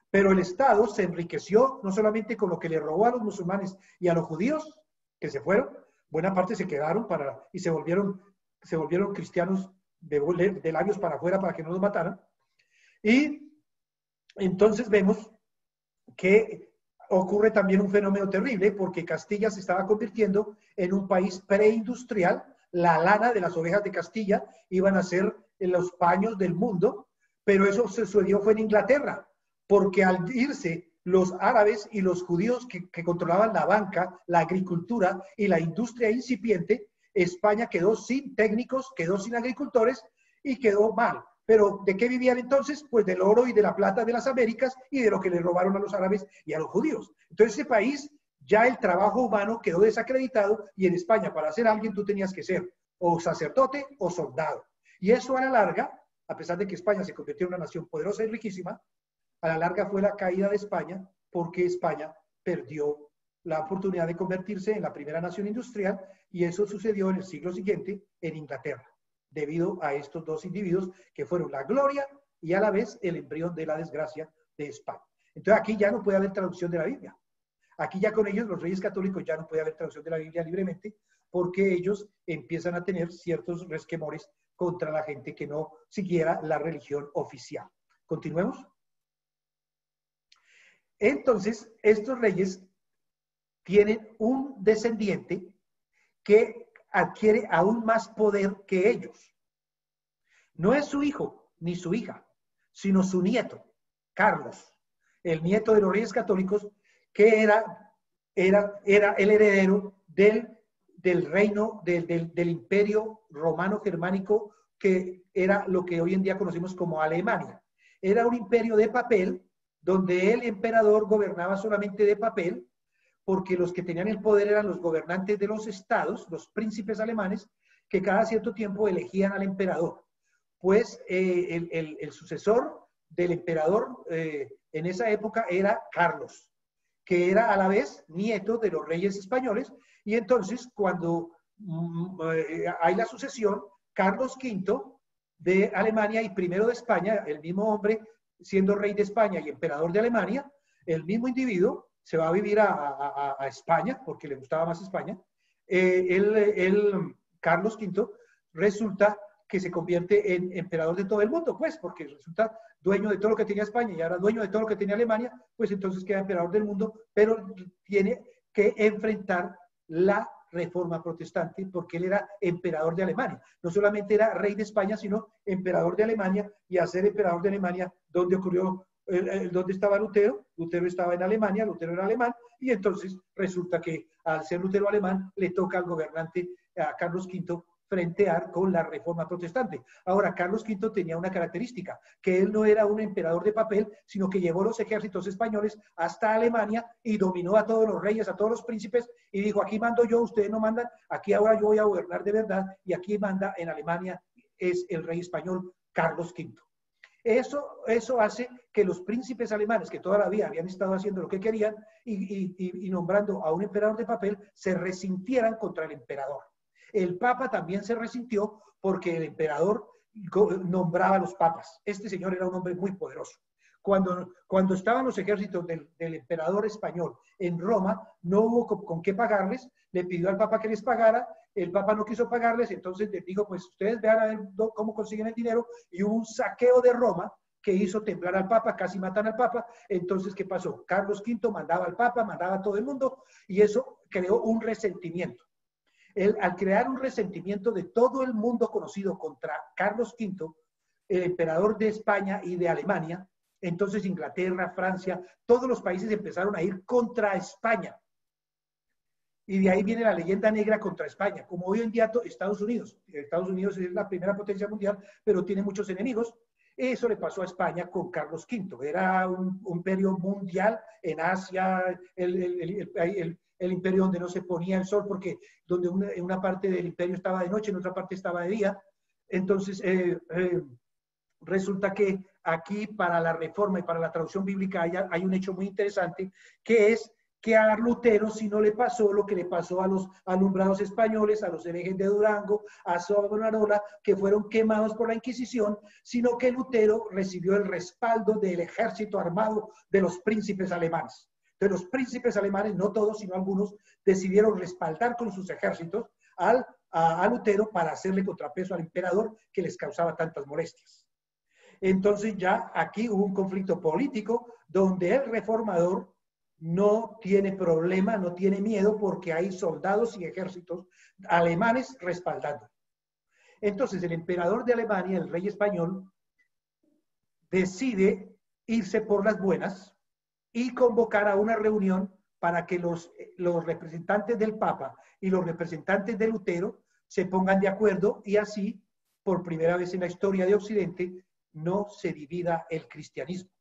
Pero el Estado se enriqueció no solamente con lo que le robó a los musulmanes y a los judíos, que se fueron, buena parte se quedaron y se volvieron cristianos de labios para afuera para que no los mataran. Y entonces vemos que ocurre también un fenómeno terrible, porque Castilla se estaba convirtiendo en un país preindustrial. La lana de las ovejas de Castilla iban a ser los paños del mundo, pero eso sucedió fue en Inglaterra, porque al irse los árabes y los judíos que controlaban la banca, la agricultura y la industria incipiente, España quedó sin técnicos, quedó sin agricultores y quedó mal. Pero ¿de qué vivían entonces? Pues del oro y de la plata de las Américas y de lo que le robaron a los árabes y a los judíos. Entonces ese país, ya el trabajo humano quedó desacreditado, y en España para ser alguien tú tenías que ser o sacerdote o soldado. Y eso a la larga, a pesar de que España se convirtió en una nación poderosa y riquísima, a la larga fue la caída de España porque España perdió la oportunidad de convertirse en la primera nación industrial y eso sucedió en el siglo siguiente en Inglaterra, debido a estos dos individuos que fueron la gloria y a la vez el embrión de la desgracia de España. Entonces aquí ya no puede haber traducción de la Biblia. Aquí ya con ellos, los reyes católicos, ya no puede haber traducción de la Biblia libremente porque ellos empiezan a tener ciertos resquemores contra la gente que no siguiera la religión oficial. ¿Continuemos? Entonces, estos reyes tienen un descendiente que adquiere aún más poder que ellos. No es su hijo ni su hija, sino su nieto, Carlos, el nieto de los reyes católicos, que era el heredero del reino, del imperio romano germánico, que era lo que hoy en día conocemos como Alemania. Era un imperio de papel, donde el emperador gobernaba solamente de papel, porque los que tenían el poder eran los gobernantes de los estados, los príncipes alemanes, que cada cierto tiempo elegían al emperador. Pues el sucesor del emperador en esa época era Carlos, que era a la vez nieto de los reyes españoles, y entonces cuando hay la sucesión, Carlos V de Alemania y primero de España, el mismo hombre siendo rey de España y emperador de Alemania, el mismo individuo se va a vivir a España, porque le gustaba más España. Carlos V resulta que se convierte en emperador de todo el mundo, pues, porque resulta dueño de todo lo que tenía España y ahora dueño de todo lo que tenía Alemania, pues entonces queda emperador del mundo, pero tiene que enfrentar la reforma protestante porque él era emperador de Alemania. No solamente era rey de España, sino emperador de Alemania, y a ser emperador de Alemania, ¿dónde ocurrió? ¿Dónde estaba Lutero? Lutero estaba en Alemania, Lutero era alemán, y entonces resulta que al ser Lutero alemán, le toca al gobernante, a Carlos V, frentear con la reforma protestante. Ahora, Carlos V tenía una característica, que él no era un emperador de papel, sino que llevó los ejércitos españoles hasta Alemania y dominó a todos los reyes, a todos los príncipes, y dijo, aquí mando yo, ustedes no mandan, aquí ahora yo voy a gobernar de verdad, y aquí manda en Alemania es el rey español Carlos V. Eso hace que los príncipes alemanes, que toda la vida habían estado haciendo lo que querían y nombrando a un emperador de papel, se resintieran contra el emperador. El Papa también se resintió porque el emperador nombraba a los papas. Este señor era un hombre muy poderoso. Cuando estaban los ejércitos del emperador español en Roma, no hubo con qué pagarles, le pidió al Papa que les pagara, el Papa no quiso pagarles, entonces les dijo, pues ustedes vean a ver cómo consiguen el dinero, y hubo un saqueo de Roma que hizo temblar al Papa, casi matan al Papa. Entonces, ¿qué pasó? Carlos V mandaba al Papa, mandaba a todo el mundo, y eso creó un resentimiento. Al crear un resentimiento de todo el mundo conocido contra Carlos V, el emperador de España y de Alemania, entonces Inglaterra, Francia, todos los países empezaron a ir contra España. Y de ahí viene la leyenda negra contra España, como hoy en día Estados Unidos es la primera potencia mundial, pero tiene muchos enemigos. Eso le pasó a España con Carlos V. Era un imperio mundial en Asia, el imperio donde no se ponía el sol, porque donde una parte del imperio estaba de noche, en otra parte estaba de día. Entonces, resulta que aquí para la reforma y para la traducción bíblica hay un hecho muy interesante, que es que a Lutero sí no le pasó lo que le pasó a los alumbrados españoles, a los herejes de Durango, a Savonarola, que fueron quemados por la Inquisición, sino que Lutero recibió el respaldo del ejército armado de los príncipes alemanes. Entonces los príncipes alemanes, no todos, sino algunos, decidieron respaldar con sus ejércitos a Lutero para hacerle contrapeso al emperador que les causaba tantas molestias. Entonces ya aquí hubo un conflicto político donde el reformador no tiene problema, no tiene miedo, porque hay soldados y ejércitos alemanes respaldando. Entonces el emperador de Alemania, el rey español, decide irse por las buenas y convocar a una reunión para que los representantes del Papa y los representantes de Lutero se pongan de acuerdo, y así, por primera vez en la historia de Occidente, no se divida el cristianismo.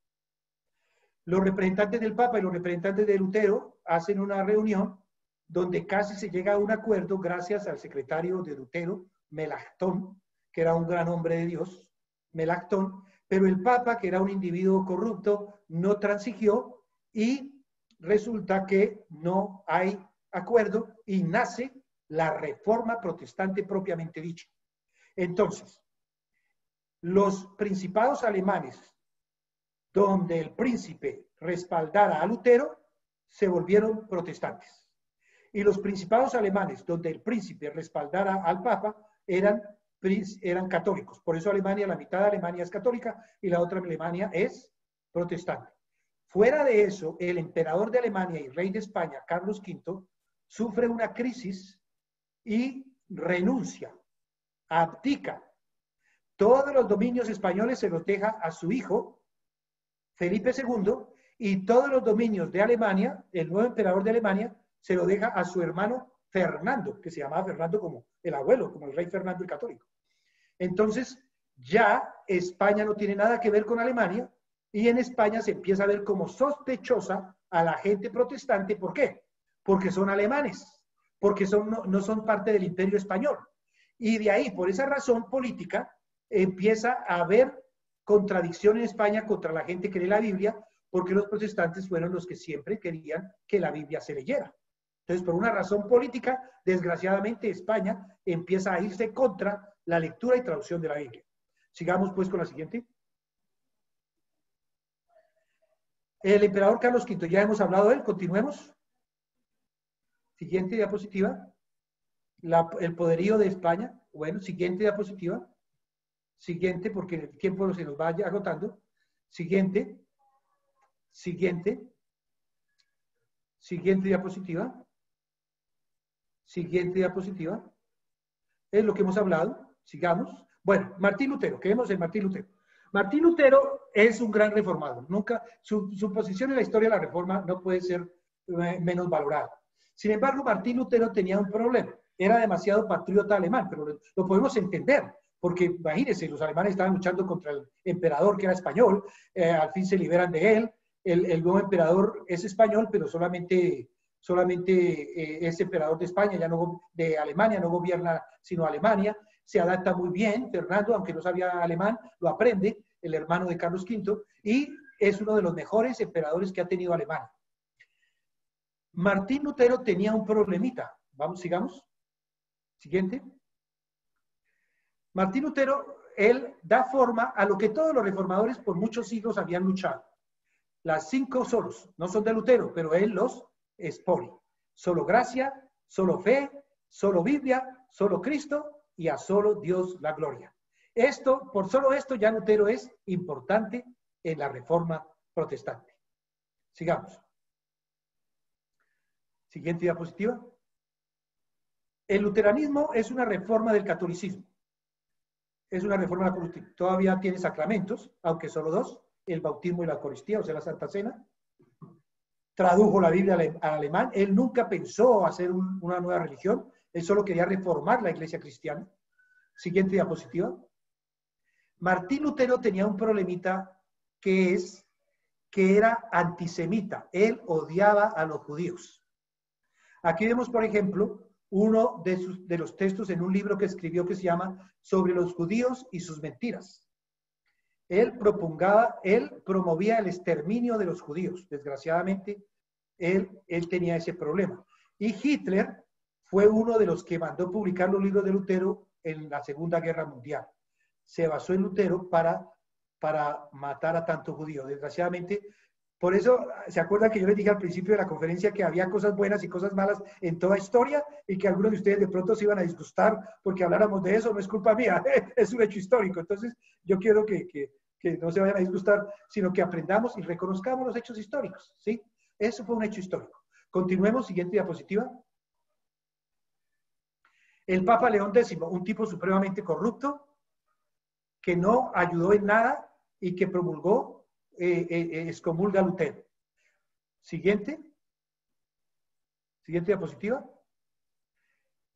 Los representantes del Papa y los representantes de Lutero hacen una reunión donde casi se llega a un acuerdo gracias al secretario de Lutero, Melanchthon, que era un gran hombre de Dios, Melactón, pero el Papa, que era un individuo corrupto, no transigió y resulta que no hay acuerdo y nace la Reforma Protestante propiamente dicha. Entonces, los principados alemanes, donde el príncipe respaldara a Lutero, se volvieron protestantes. Y los principados alemanes, donde el príncipe respaldara al Papa, eran católicos. Por eso Alemania, la mitad de Alemania es católica y la otra Alemania es protestante. Fuera de eso, el emperador de Alemania y rey de España, Carlos V, sufre una crisis y renuncia, abdica. Todos los dominios españoles se los deja a su hijo, Felipe II, y todos los dominios de Alemania, el nuevo emperador de Alemania, se lo deja a su hermano Fernando, que se llamaba Fernando como el abuelo, como el rey Fernando el Católico. Entonces, ya España no tiene nada que ver con Alemania, y en España se empieza a ver como sospechosa a la gente protestante. ¿Por qué? Porque son alemanes, porque no son parte del imperio español. Y de ahí, por esa razón política, empieza a haber contradicción en España contra la gente que lee la Biblia, porque los protestantes fueron los que siempre querían que la Biblia se leyera. Entonces, por una razón política, desgraciadamente España empieza a irse contra la lectura y traducción de la Biblia. Sigamos pues con la siguiente. El emperador Carlos V, ya hemos hablado de él, continuemos. Siguiente diapositiva. El poderío de España. Bueno, siguiente diapositiva. Siguiente, porque el tiempo se nos va agotando. Siguiente. Siguiente. Siguiente diapositiva. Siguiente diapositiva. Es lo que hemos hablado. Sigamos. Bueno, Martín Lutero. Queremos en Martín Lutero. Martín Lutero es un gran reformador. Nunca, su posición en la historia de la reforma no puede ser menos valorada. Sin embargo, Martín Lutero tenía un problema. Era demasiado patriota alemán, pero lo podemos entender, porque imagínense, los alemanes estaban luchando contra el emperador que era español, al fin se liberan de él, el nuevo emperador es español, pero solamente es emperador de España, ya no de Alemania, no gobierna sino Alemania. Se adapta muy bien, Fernando, aunque no sabía alemán, lo aprende, el hermano de Carlos V, y es uno de los mejores emperadores que ha tenido Alemania. Martín Lutero tenía un problemita. Vamos, sigamos. Siguiente. Martín Lutero, él da forma a lo que todos los reformadores por muchos siglos habían luchado. Las 5 solos, no son de Lutero, pero él los expone. Solo gracia, solo fe, solo Biblia, solo Cristo, y a solo Dios la gloria. Esto, por solo esto, ya Lutero es importante en la reforma protestante. Sigamos. Siguiente diapositiva. El luteranismo es una reforma del catolicismo. Es una reforma del catolicismo. Todavía tiene sacramentos, aunque solo 2, el bautismo y la Eucaristía, o sea, la Santa Cena. Tradujo la Biblia al alemán. Él nunca pensó hacer una nueva religión. Él solo quería reformar la iglesia cristiana. Siguiente diapositiva. Martín Lutero tenía un problemita que era antisemita. Él odiaba a los judíos. Aquí vemos, por ejemplo, uno de los textos en un libro que escribió que se llama Sobre los judíos y sus mentiras. Él promovía el exterminio de los judíos. Desgraciadamente, él tenía ese problema. Y Hitler fue uno de los que mandó publicar los libros de Lutero en la Segunda Guerra Mundial. Se basó en Lutero para matar a tantos judíos. Desgraciadamente, por eso, ¿se acuerdan que yo les dije al principio de la conferencia que había cosas buenas y cosas malas en toda historia y que algunos de ustedes de pronto se iban a disgustar porque habláramos de eso? No es culpa mía, es un hecho histórico. Entonces, yo quiero que no se vayan a disgustar, sino que aprendamos y reconozcamos los hechos históricos, ¿sí? Eso fue un hecho histórico. Continuemos, siguiente diapositiva. El Papa León X, un tipo supremamente corrupto, que no ayudó en nada y que promulgó, excomulga a Lutero. Siguiente. Siguiente diapositiva.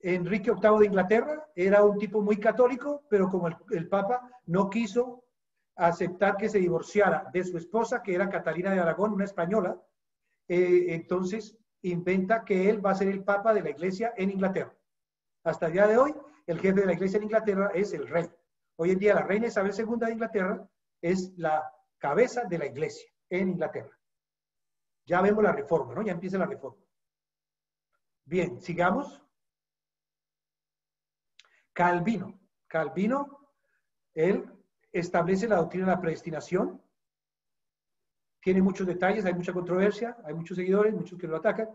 Enrique VIII de Inglaterra era un tipo muy católico, pero como el Papa no quiso aceptar que se divorciara de su esposa, que era Catalina de Aragón, una española, entonces inventa que él va a ser el Papa de la Iglesia en Inglaterra. Hasta el día de hoy, el jefe de la Iglesia en Inglaterra es el rey. Hoy en día la reina Isabel II de Inglaterra es la cabeza de la iglesia en Inglaterra. Ya vemos la reforma, ¿no? Ya empieza la reforma. Bien, sigamos. Calvino. Calvino, él establece la doctrina de la predestinación. Tiene muchos detalles, hay mucha controversia, hay muchos seguidores, muchos que lo atacan.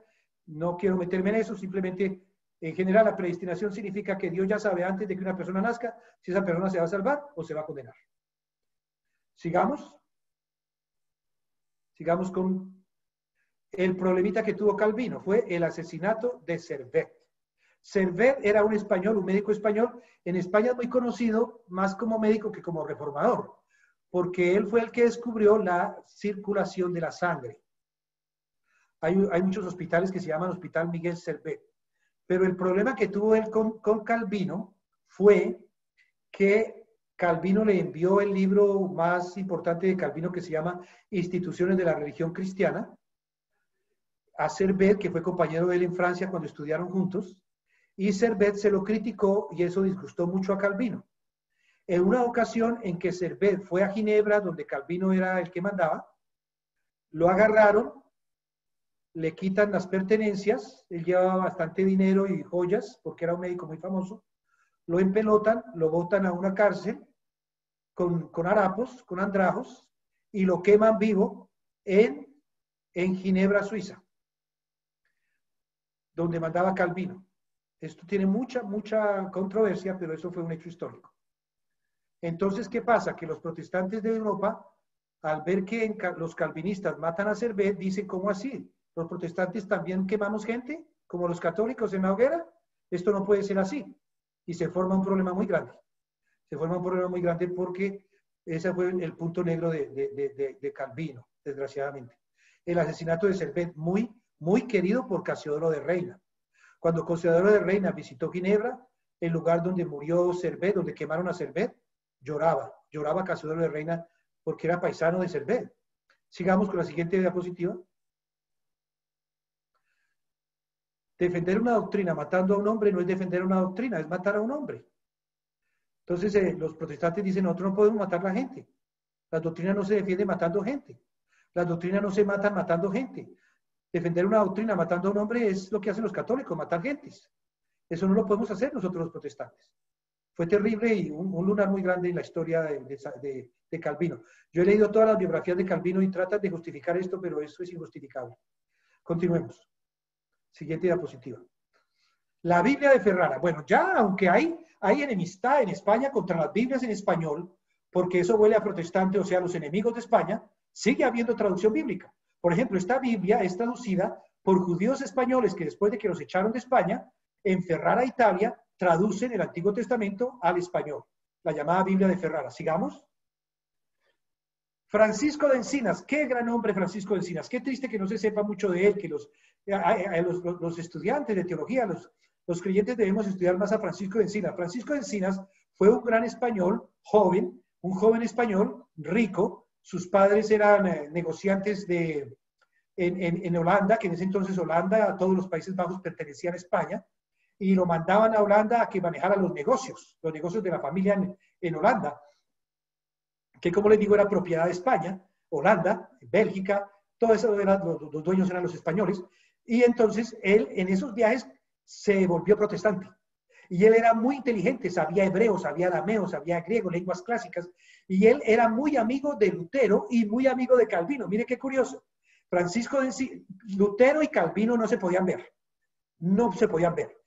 No quiero meterme en eso, simplemente, en general, la predestinación significa que Dios ya sabe antes de que una persona nazca si esa persona se va a salvar o se va a condenar. Sigamos. Sigamos con el problemita que tuvo Calvino, fue el asesinato de Servet. Servet era un español, un médico español. En España es muy conocido más como médico que como reformador, porque él fue el que descubrió la circulación de la sangre. Hay muchos hospitales que se llaman Hospital Miguel Servet. Pero el problema que tuvo él con Calvino fue que Calvino le envió el libro más importante de Calvino, que se llama Instituciones de la Religión Cristiana, a Servet, que fue compañero de él en Francia cuando estudiaron juntos, y Servet se lo criticó y eso disgustó mucho a Calvino. En una ocasión en que Servet fue a Ginebra, donde Calvino era el que mandaba, lo agarraron, le quitan las pertenencias, él llevaba bastante dinero y joyas, porque era un médico muy famoso, lo empelotan, lo botan a una cárcel con harapos, con andrajos, y lo queman vivo en Ginebra, Suiza, donde mandaba Calvino. Esto tiene mucha controversia, pero eso fue un hecho histórico. Entonces, ¿qué pasa? Que los protestantes de Europa, al ver que los calvinistas matan a Servet, dicen, ¿cómo así? ¿Los protestantes también quemamos gente, como los católicos en la hoguera? Esto no puede ser así. Y se forma un problema muy grande. Se forma un problema muy grande porque ese fue el punto negro de Calvino, desgraciadamente. El asesinato de Servet, muy querido por Casiodoro de Reina. Cuando Casiodoro de Reina visitó Ginebra, el lugar donde murió Servet, donde quemaron a Servet, lloraba Casiodoro de Reina porque era paisano de Servet. Sigamos con la siguiente diapositiva. Defender una doctrina matando a un hombre no es defender una doctrina, es matar a un hombre. Entonces los protestantes dicen, nosotros no podemos matar a la gente. La doctrina no se defiende matando gente. Las doctrinas no se matan matando gente. Defender una doctrina matando a un hombre es lo que hacen los católicos, matar gentes. Eso no lo podemos hacer nosotros los protestantes. Fue terrible y un lunar muy grande en la historia de Calvino. Yo he leído todas las biografías de Calvino y tratan de justificar esto, pero eso es injustificable. Continuemos. Siguiente diapositiva. La Biblia de Ferrara. Bueno, ya aunque hay enemistad en España contra las Biblias en español, porque eso huele a protestante, o sea, los enemigos de España, sigue habiendo traducción bíblica. Por ejemplo, esta Biblia es traducida por judíos españoles que después de que los echaron de España, en Ferrara, Italia, traducen el Antiguo Testamento al español. La llamada Biblia de Ferrara. Sigamos. Francisco de Encinas. Qué gran hombre Francisco de Encinas. Qué triste que no se sepa mucho de él, que los estudiantes de teología, los creyentes debemos estudiar más a Francisco de Encinas. Francisco de Encinas fue un gran español, joven, un joven español, rico. Sus padres eran negociantes en Holanda, que en ese entonces Holanda, todos los Países Bajos pertenecían a España, y lo mandaban a Holanda a que manejara los negocios de la familia en Holanda, que como les digo era propiedad de España, Holanda, Bélgica, todo eso los dueños eran los españoles, y entonces él en esos viajes se volvió protestante. Y él era muy inteligente, sabía hebreo, sabía arameo, sabía griego, lenguas clásicas, y él era muy amigo de Lutero y muy amigo de Calvino. Mire qué curioso. Lutero y Calvino no se podían ver,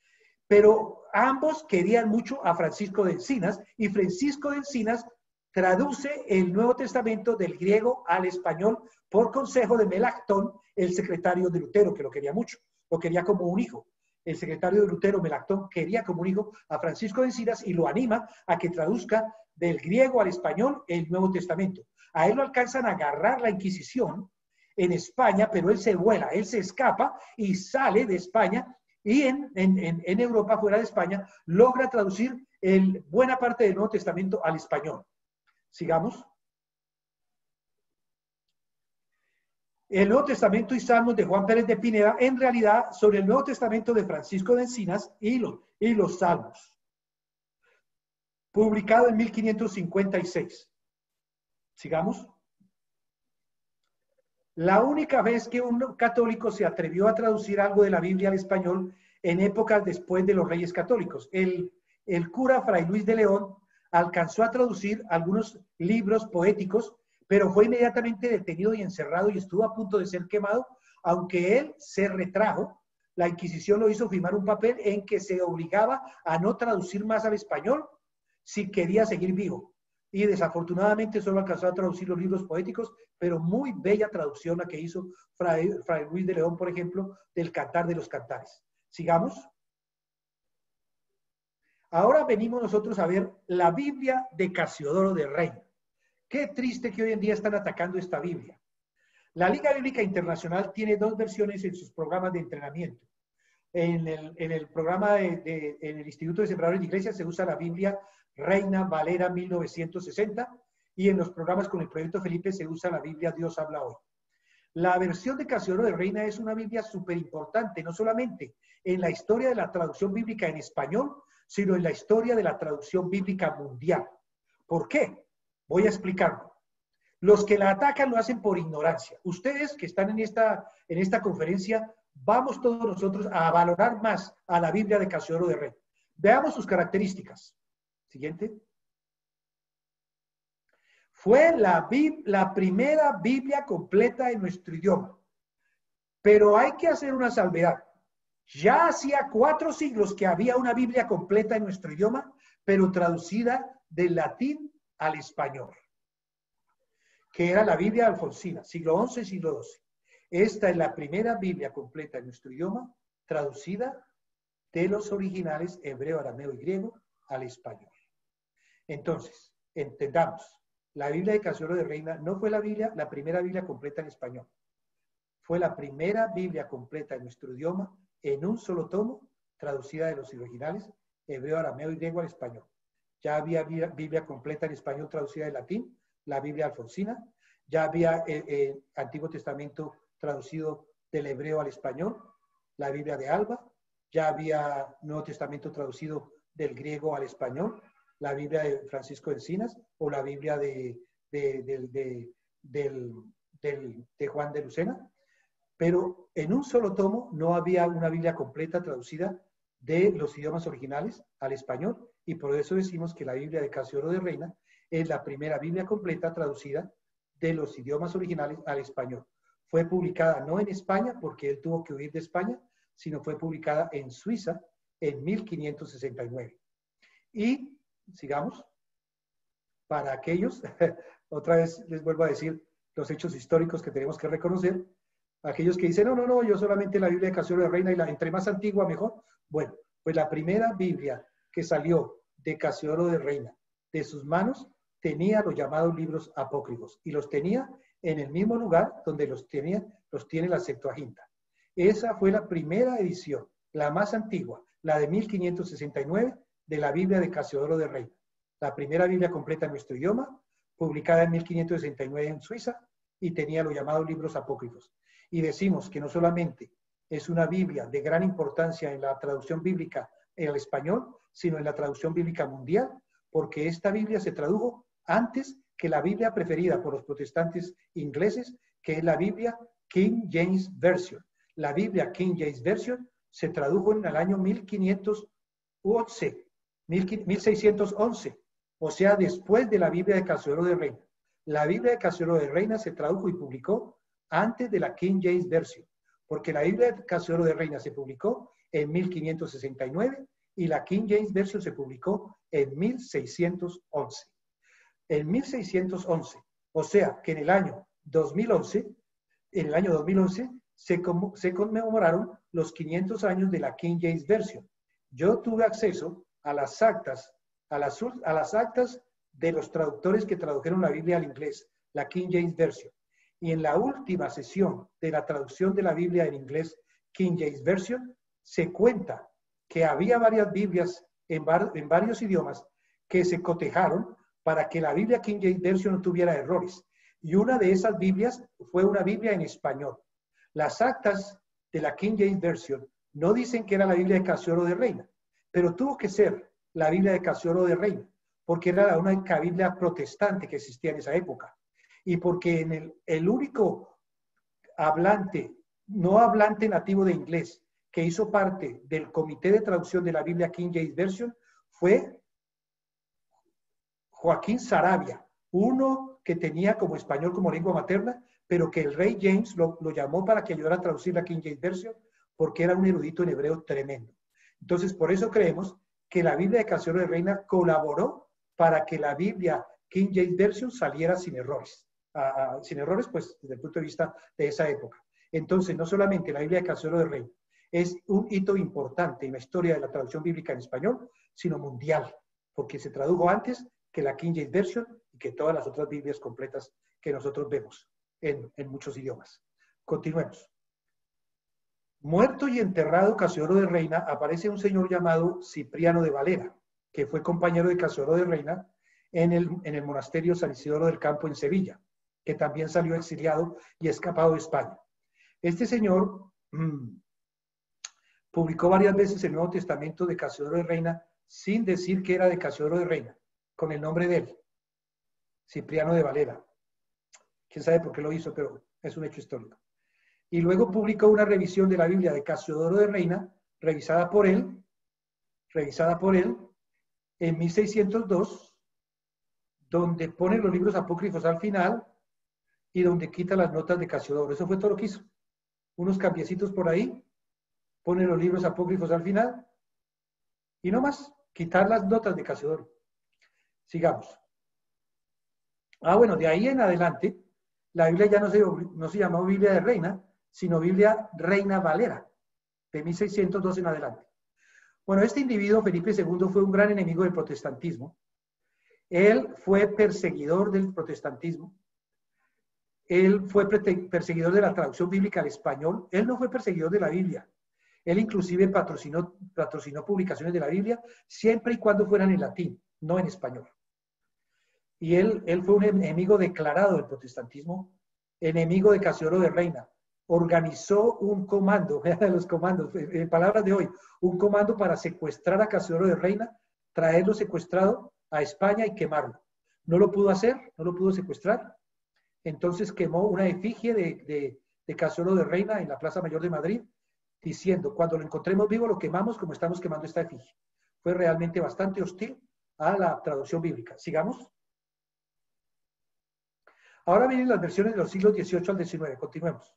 pero ambos querían mucho a Francisco de Encinas, y Francisco de Encinas traduce el Nuevo Testamento del griego al español por consejo de Melactón, el secretario de Lutero, que lo quería mucho, lo quería como un hijo. El secretario de Lutero, Melactón, quería como un hijo a Francisco de Encinas y lo anima a que traduzca del griego al español el Nuevo Testamento. A él lo alcanzan a agarrar la Inquisición en España, pero él se vuela, él se escapa y sale de España, y en Europa, fuera de España, logra traducir buena parte del Nuevo Testamento al español. Sigamos. El Nuevo Testamento y Salmos de Juan Pérez de Pineda, en realidad, sobre el Nuevo Testamento de Francisco de Encinas y los Salmos. publicado en 1556. Sigamos. La única vez que un católico se atrevió a traducir algo de la Biblia al español en épocas después de los Reyes Católicos. El cura Fray Luis de León alcanzó a traducir algunos libros poéticos, pero fue inmediatamente detenido y encerrado y estuvo a punto de ser quemado, aunque él se retrajo. La Inquisición lo hizo firmar un papel en que se obligaba a no traducir más al español si quería seguir vivo. Y desafortunadamente solo alcanzó a traducir los libros poéticos, pero muy bella traducción la que hizo Fray Luis de León, por ejemplo, del Cantar de los Cantares. Sigamos. Ahora venimos nosotros a ver la Biblia de Casiodoro de Reina. Qué triste que hoy en día están atacando esta Biblia. La Liga Bíblica Internacional tiene dos versiones en sus programas de entrenamiento. En el programa en el Instituto de Sembradores de Iglesias se usa la Biblia Reina Valera 1960 y en los programas con el Proyecto Felipe se usa la Biblia Dios habla hoy. La versión de Casiodoro de Reina es una Biblia súper importante, no solamente en la historia de la traducción bíblica en español, sino en la historia de la traducción bíblica mundial. ¿Por qué? Voy a explicarlo. Los que la atacan lo hacen por ignorancia. Ustedes que están en esta conferencia, vamos todos nosotros a valorar más a la Biblia de Casiodoro de Reina. Veamos sus características. Siguiente. Fue la primera Biblia completa en nuestro idioma. Pero hay que hacer una salvedad. Ya hacía 4 siglos que había una Biblia completa en nuestro idioma, pero traducida del latín al español, que era la Biblia alfonsina, siglo XI y siglo XII. Esta es la primera Biblia completa en nuestro idioma, traducida de los originales hebreo, arameo y griego al español. Entonces, entendamos, la Biblia de Casiodoro de Reina no fue la primera Biblia completa en español. Fue la primera Biblia completa en nuestro idioma, en un solo tomo, traducida de los originales hebreo, arameo y griego al español. Ya había Biblia completa en español traducida del latín, la Biblia alfonsina. Ya había Antiguo Testamento traducido del hebreo al español, la Biblia de Alba. Ya había Nuevo Testamento traducido del griego al español, la Biblia de Francisco de Encinas o la Biblia de Juan de Lucena. Pero en un solo tomo no había una Biblia completa traducida de los idiomas originales al español, y por eso decimos que la Biblia de Casiodoro de Reina es la primera Biblia completa traducida de los idiomas originales al español. Fue publicada no en España, porque él tuvo que huir de España, sino fue publicada en Suiza en 1569. Y sigamos, para aquellos, otra vez les vuelvo a decir los hechos históricos que tenemos que reconocer, aquellos que dicen, no, yo solamente la Biblia de Casiodoro de Reina y la entre más antigua mejor. Bueno, pues la primera Biblia que salió de Casiodoro de Reina, de sus manos, tenía los llamados libros apócrifos y los tenía en el mismo lugar donde los tiene la Septuaginta. Esa fue la primera edición, la más antigua, la de 1569 de la Biblia de Casiodoro de Reina. La primera Biblia completa en nuestro idioma, publicada en 1569 en Suiza y tenía los llamados libros apócrifos. Y decimos que no solamente es una Biblia de gran importancia en la traducción bíblica en el español, sino en la traducción bíblica mundial, porque esta Biblia se tradujo antes que la Biblia preferida por los protestantes ingleses, que es la Biblia King James Version. La Biblia King James Version se tradujo en el año 1611, o sea, después de la Biblia de Casiodoro de Reina. La Biblia de Casiodoro de Reina se tradujo y publicó antes de la King James Version, porque la Biblia de Casiodoro de Reina se publicó en 1569 y la King James Version se publicó en 1611. En 1611, o sea que en el año 2011, se conmemoraron los 500 años de la King James Version. Yo tuve acceso a las actas, a las actas de los traductores que tradujeron la Biblia al inglés, la King James Version. Y en la última sesión de la traducción de la Biblia en inglés, King James Version, se cuenta que había varias Biblias en varios idiomas que se cotejaron para que la Biblia King James Version no tuviera errores. Y una de esas Biblias fue una Biblia en español. Las actas de la King James Version no dicen que era la Biblia de Casiodoro de Reina, pero tuvo que ser la Biblia de Casiodoro de Reina, porque era la única Biblia protestante que existía en esa época. Y porque en el único hablante, no hablante nativo de inglés, que hizo parte del comité de traducción de la Biblia King James Version fue Joaquín Saravia, uno que tenía como español como lengua materna, pero que el rey James lo llamó para que ayudara a traducir la King James Version, porque era un erudito en hebreo tremendo. Entonces, por eso creemos que la Biblia de Casiodoro de Reina colaboró para que la Biblia King James Version saliera sin errores. Sin errores, pues, desde el punto de vista de esa época. Entonces, no solamente la Biblia de Casiodoro de Reina es un hito importante en la historia de la traducción bíblica en español, sino mundial, porque se tradujo antes que la King James Version y que todas las otras Biblias completas que nosotros vemos en muchos idiomas. Continuemos. Muerto y enterrado Casiodoro de Reina, aparece un señor llamado Cipriano de Valera, que fue compañero de Casiodoro de Reina en el monasterio San Isidoro del Campo en Sevilla, que también salió exiliado y escapado de España. Este señor publicó varias veces el Nuevo Testamento de Casiodoro de Reina sin decir que era de Casiodoro de Reina, con el nombre de él, Cipriano de Valera. Quién sabe por qué lo hizo, pero es un hecho histórico. Y luego publicó una revisión de la Biblia de Casiodoro de Reina, revisada por él en 1602, donde pone los libros apócrifos al final y donde quita las notas de Casiodoro. Eso fue todo lo que hizo. Unos cambiecitos por ahí, pone los libros apócrifos al final y no más, quitar las notas de Casiodoro. Sigamos. Bueno, de ahí en adelante, la Biblia ya no se llamó Biblia de Reina, sino Biblia Reina Valera, de 1602 en adelante. Bueno, este individuo, Felipe II, fue un gran enemigo del protestantismo. Él fue perseguidor del protestantismo. Él fue perseguidor de la traducción bíblica al español. Él no fue perseguidor de la Biblia. Él inclusive patrocinó publicaciones de la Biblia, siempre y cuando fueran en latín, no en español. Y él fue un enemigo declarado del protestantismo, enemigo de Casiodoro de Reina. Organizó un comando, los comandos, en palabras de hoy, un comando para secuestrar a Casiodoro de Reina, traerlo secuestrado a España y quemarlo. No lo pudo hacer, no lo pudo secuestrar. Entonces quemó una efigie de Casiodoro de Reina en la Plaza Mayor de Madrid, diciendo, cuando lo encontremos vivo lo quemamos como estamos quemando esta efigie. Fue realmente bastante hostil a la traducción bíblica. Sigamos. Ahora vienen las versiones de los siglos XVIII al XIX. Continuemos.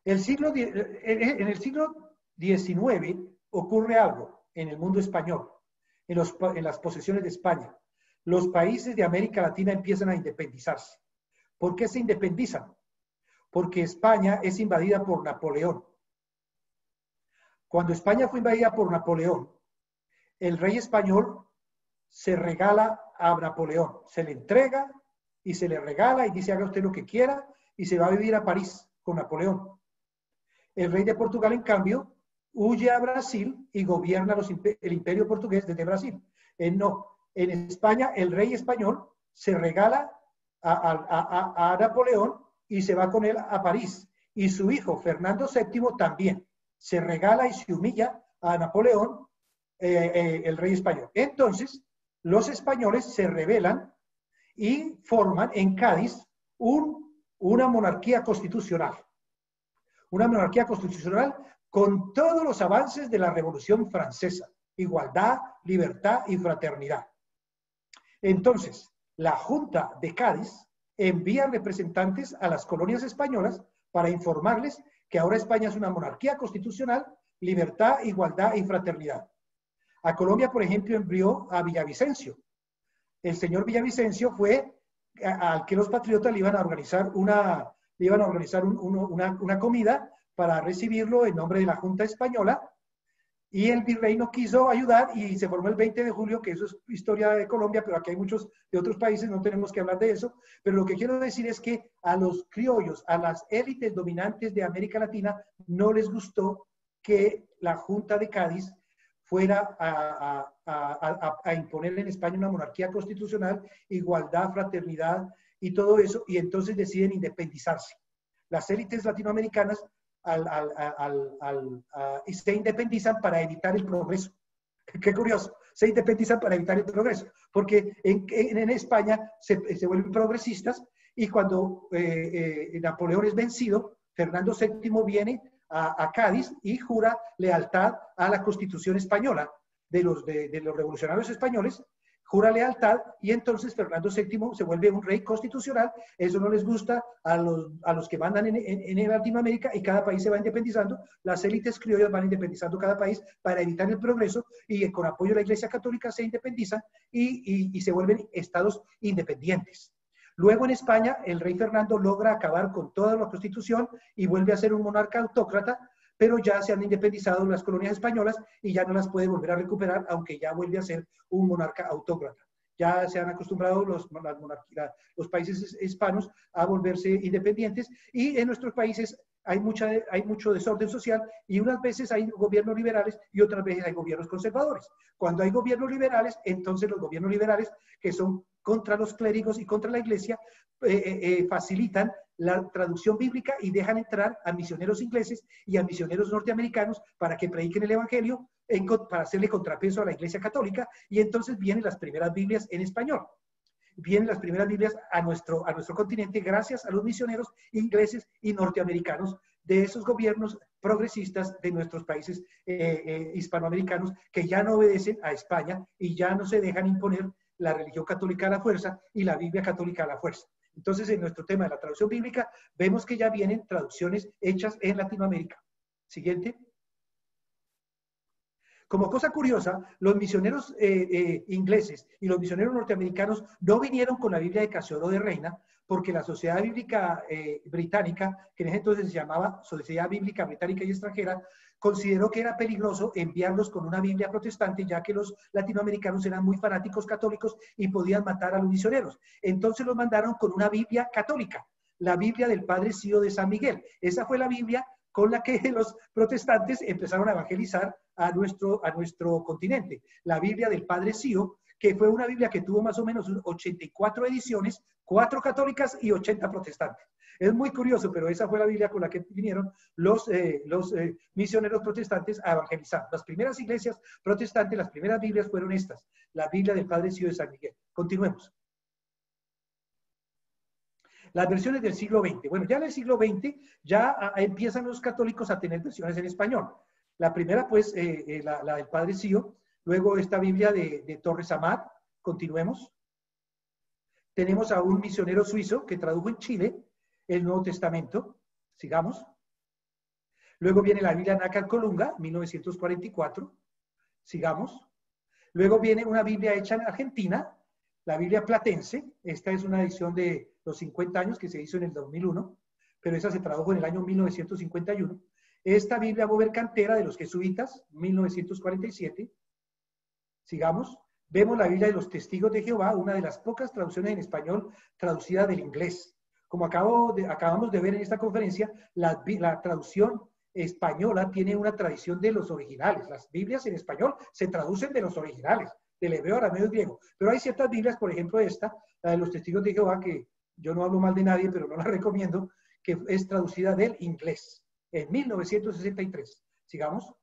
En el siglo XIX ocurre algo en el mundo español, en las posesiones de España. Los países de América Latina empiezan a independizarse. ¿Por qué se independizan? Porque España es invadida por Napoleón. Cuando España fue invadida por Napoleón, el rey español se regala a Napoleón, se le entrega y se le regala y dice haga usted lo que quiera y se va a vivir a París con Napoleón. El rey de Portugal, en cambio, huye a Brasil y gobierna el imperio portugués desde Brasil. No, en España el rey español se regala a Napoleón y se va con él a París. Y su hijo, Fernando VII, también se regala y se humilla a Napoleón, el rey español. Entonces, los españoles se rebelan y forman en Cádiz una monarquía constitucional. Una monarquía constitucional con todos los avances de la Revolución Francesa. Igualdad, libertad y fraternidad. Entonces, la Junta de Cádiz envía representantes a las colonias españolas para informarles que ahora España es una monarquía constitucional, libertad, igualdad y fraternidad. A Colombia, por ejemplo, envió a Villavicencio. El señor Villavicencio fue al que los patriotas le iban a organizar una comida para recibirlo en nombre de la Junta Española, y el virrey no quiso ayudar y se formó el 20 de julio, que eso es historia de Colombia, pero aquí hay muchos de otros países, no tenemos que hablar de eso, pero lo que quiero decir es que a los criollos, a las élites dominantes de América Latina, no les gustó que la Junta de Cádiz fuera a imponer en España una monarquía constitucional, igualdad, fraternidad y todo eso, y entonces deciden independizarse. Las élites latinoamericanas y se independizan para evitar el progreso. Qué curioso. se independizan para evitar el progreso, porque en España se vuelven progresistas y cuando Napoleón es vencido, Fernando VII viene a Cádiz y jura lealtad a la Constitución española de los revolucionarios españoles, jura lealtad y entonces Fernando VII se vuelve un rey constitucional. Eso no les gusta a los que mandan en Latinoamérica y cada país se va independizando. Las élites criollas van independizando cada país para evitar el progreso y con apoyo de la Iglesia Católica se independizan y se vuelven estados independientes. Luego en España el rey Fernando logra acabar con toda la constitución y vuelve a ser un monarca autócrata, pero ya se han independizado las colonias españolas y ya no las puede volver a recuperar, aunque ya vuelve a ser un monarca autócrata. Ya se han acostumbrado los países hispanos a volverse independientes y en nuestros países hay mucho desorden social y unas veces hay gobiernos liberales y otras veces hay gobiernos conservadores. Cuando hay gobiernos liberales, entonces los gobiernos liberales, que son contra los clérigos y contra la iglesia, facilitan la traducción bíblica y dejan entrar a misioneros ingleses y a misioneros norteamericanos para que prediquen el evangelio, para hacerle contrapeso a la iglesia católica, y entonces vienen las primeras Biblias en español. Vienen las primeras Biblias a nuestro continente gracias a los misioneros ingleses y norteamericanos de esos gobiernos progresistas de nuestros países hispanoamericanos que ya no obedecen a España y ya no se dejan imponer la religión católica a la fuerza y la Biblia católica a la fuerza. Entonces, en nuestro tema de la traducción bíblica, vemos que ya vienen traducciones hechas en Latinoamérica. Siguiente. Como cosa curiosa, los misioneros ingleses y los misioneros norteamericanos no vinieron con la Biblia de Casiodoro de Reina, porque la Sociedad Bíblica Británica, que en ese entonces se llamaba Sociedad Bíblica Británica y Extranjera, consideró que era peligroso enviarlos con una Biblia protestante, ya que los latinoamericanos eran muy fanáticos católicos y podían matar a los misioneros. Entonces los mandaron con una Biblia católica, la Biblia del Padre Sío de San Miguel. Esa fue la Biblia con la que los protestantes empezaron a evangelizar a nuestro continente. La Biblia del Padre Sío, que fue una Biblia que tuvo más o menos 84 ediciones, 4 católicas y 80 protestantes. Es muy curioso, pero esa fue la Biblia con la que vinieron los misioneros protestantes a evangelizar. Las primeras iglesias protestantes, las primeras Biblias fueron estas, la Biblia del Padre Sío de San Miguel. Continuemos. Las versiones del siglo XX. Bueno, ya en el siglo XX ya empiezan los católicos a tener versiones en español. La primera, pues, la del Padre Sío. Luego esta Biblia de Torres Amat. Continuemos. Tenemos a un misionero suizo que tradujo en Chile el Nuevo Testamento. Sigamos. Luego viene la Biblia Nácar Colunga, 1944. Sigamos. Luego viene una Biblia hecha en Argentina, la Biblia Platense. Esta es una edición de los 50 años que se hizo en el 2001, pero esa se tradujo en el año 1951. Esta Biblia Bobercantera de los jesuitas, 1947. Sigamos. Vemos la Biblia de los Testigos de Jehová, una de las pocas traducciones en español traducida del inglés. Como acabamos de ver en esta conferencia, la traducción española tiene una tradición de los originales. Las Biblias en español se traducen de los originales, del hebreo, arameo y griego. Pero hay ciertas Biblias, por ejemplo esta, la de los Testigos de Jehová, que yo no hablo mal de nadie, pero no la recomiendo, que es traducida del inglés, en 1963. Sigamos.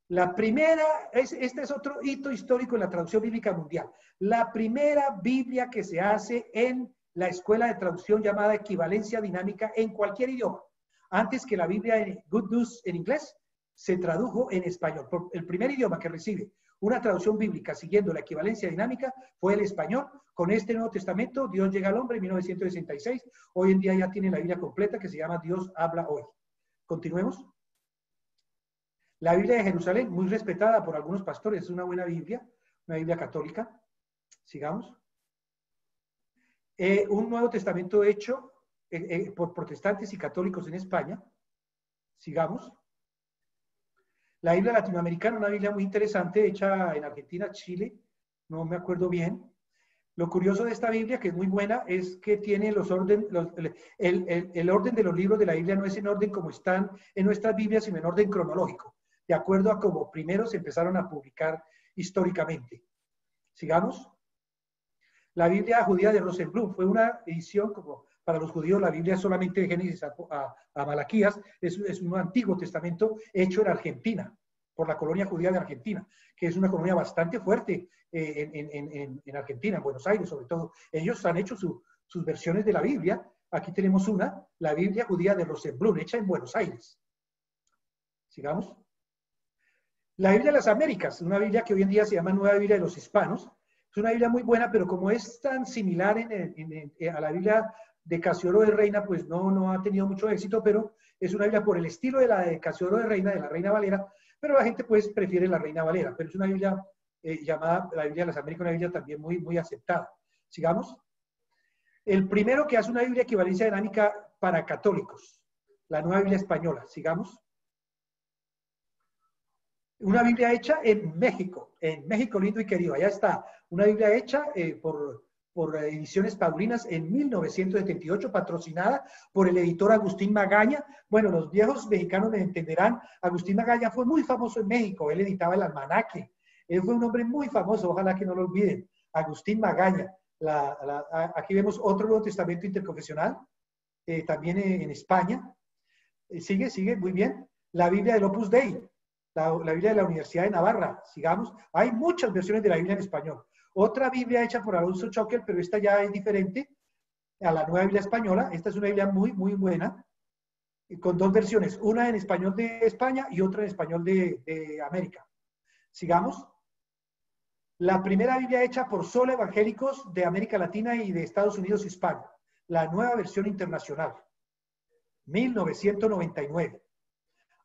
La primera, este es otro hito histórico en la traducción bíblica mundial. La primera Biblia que se hace en la escuela de traducción llamada equivalencia dinámica en cualquier idioma. Antes que la Biblia en Good News en inglés, se tradujo en español. El primer idioma que recibe una traducción bíblica siguiendo la equivalencia dinámica fue el español. Con este Nuevo Testamento, Dios llega al hombre en 1966. Hoy en día ya tiene la Biblia completa que se llama Dios habla hoy. Continuemos. La Biblia de Jerusalén, muy respetada por algunos pastores, es una buena Biblia, una Biblia católica. Sigamos. Un Nuevo Testamento hecho por protestantes y católicos en España. Sigamos. La Biblia latinoamericana, una Biblia muy interesante, hecha en Argentina, Chile, no me acuerdo bien. Lo curioso de esta Biblia, que es muy buena, es que tiene el orden de los libros de la Biblia no es en orden como están en nuestras Biblias, sino en orden cronológico, de acuerdo a cómo primero se empezaron a publicar históricamente. Sigamos. La Biblia judía de Rosenblum fue una edición, como para los judíos la Biblia solamente de Génesis a Malaquías, es un Antiguo Testamento hecho en Argentina. por la colonia judía de Argentina, que es una colonia bastante fuerte en Argentina, en Buenos Aires sobre todo. Ellos han hecho sus versiones de la Biblia. Aquí tenemos una, la Biblia judía de Rosenblum, hecha en Buenos Aires. Sigamos. La Biblia de las Américas, una Biblia que hoy en día se llama Nueva Biblia de los Hispanos. Es una Biblia muy buena, pero como es tan similar a la Biblia de Casiodoro de Reina, pues no ha tenido mucho éxito, pero es una Biblia por el estilo de la de Casiodoro de Reina, de la Reina Valera, pero la gente pues prefiere la Reina Valera, pero es una Biblia llamada la Biblia de las Américas, una Biblia también muy aceptada. Sigamos. El primero que hace una Biblia equivalencia dinámica para católicos, la Nueva Biblia Española. Sigamos. Una Biblia hecha en México lindo y querido. Allá está, una Biblia hecha por Ediciones Paulinas en 1978, patrocinada por el editor Agustín Magaña. Bueno, los viejos mexicanos me entenderán, Agustín Magaña fue muy famoso en México, él editaba el almanaque, él fue un hombre muy famoso, ojalá que no lo olviden, Agustín Magaña. Aquí vemos otro Nuevo Testamento interconfesional, también en España. Sigue, muy bien. La Biblia del Opus Dei. La Biblia de la Universidad de Navarra, sigamos. Hay muchas versiones de la Biblia en español. Otra Biblia hecha por Alonso Choquel, pero esta ya es diferente a la Nueva Biblia Española. Esta es una Biblia muy buena, con dos versiones, una en español de España y otra en español de América. Sigamos. La primera Biblia hecha por solo evangélicos de América Latina y de Estados Unidos y España. La nueva versión internacional, 1999.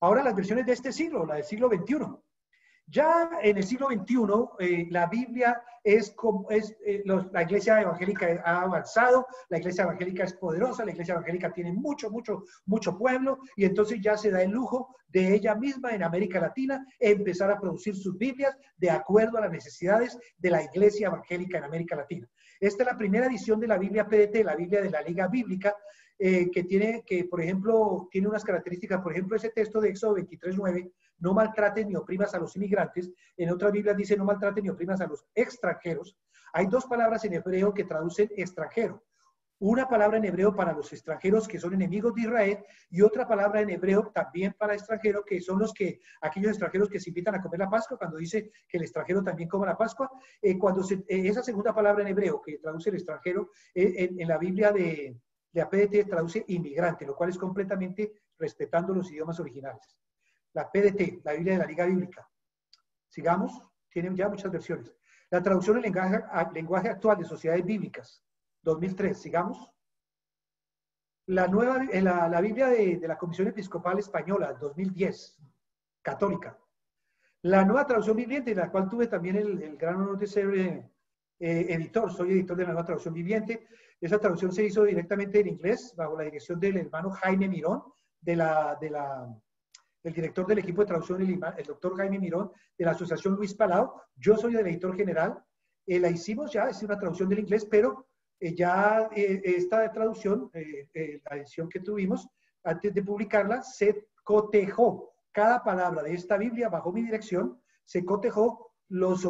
Ahora las versiones de este siglo, la del siglo XXI. Ya en el siglo XXI, la Biblia la iglesia evangélica ha avanzado, la iglesia evangélica es poderosa, la iglesia evangélica tiene mucho pueblo, y entonces ya se da el lujo de ella misma en América Latina empezar a producir sus Biblias de acuerdo a las necesidades de la iglesia evangélica en América Latina. Esta es la primera edición de la Biblia PDT, la Biblia de la Liga Bíblica, por ejemplo, tiene unas características, por ejemplo, ese texto de Éxodo 23:9, no maltraten ni oprimas a los inmigrantes. En otras Biblias dice no maltraten ni oprimas a los extranjeros. Hay dos palabras en hebreo que traducen extranjero. Una palabra en hebreo para los extranjeros que son enemigos de Israel y otra palabra en hebreo también para extranjero, que son aquellos extranjeros que se invitan a comer la Pascua, cuando dice que el extranjero también coma la Pascua. Esa segunda palabra en hebreo que traduce el extranjero, en la Biblia de PDT traduce inmigrante, lo cual es completamente respetando los idiomas originales. La PDT, la Biblia de la Liga Bíblica. Sigamos, tienen ya muchas versiones. La traducción en lenguaje actual de Sociedades Bíblicas, 2003. Sigamos. La Biblia de la Comisión Episcopal Española, 2010, católica. La nueva traducción viviente, de la cual tuve también el gran honor de ser editor, soy editor de la nueva traducción viviente. Esa traducción se hizo directamente en inglés, bajo la dirección del hermano Jaime Mirón, el director del equipo de traducción, el doctor Jaime Mirón, de la Asociación Luis Palau. Yo soy el editor general. La hicimos ya, es una traducción del inglés, pero esta traducción, la edición que tuvimos, antes de publicarla, se cotejó. Cada palabra de esta Biblia, bajo mi dirección, se cotejó los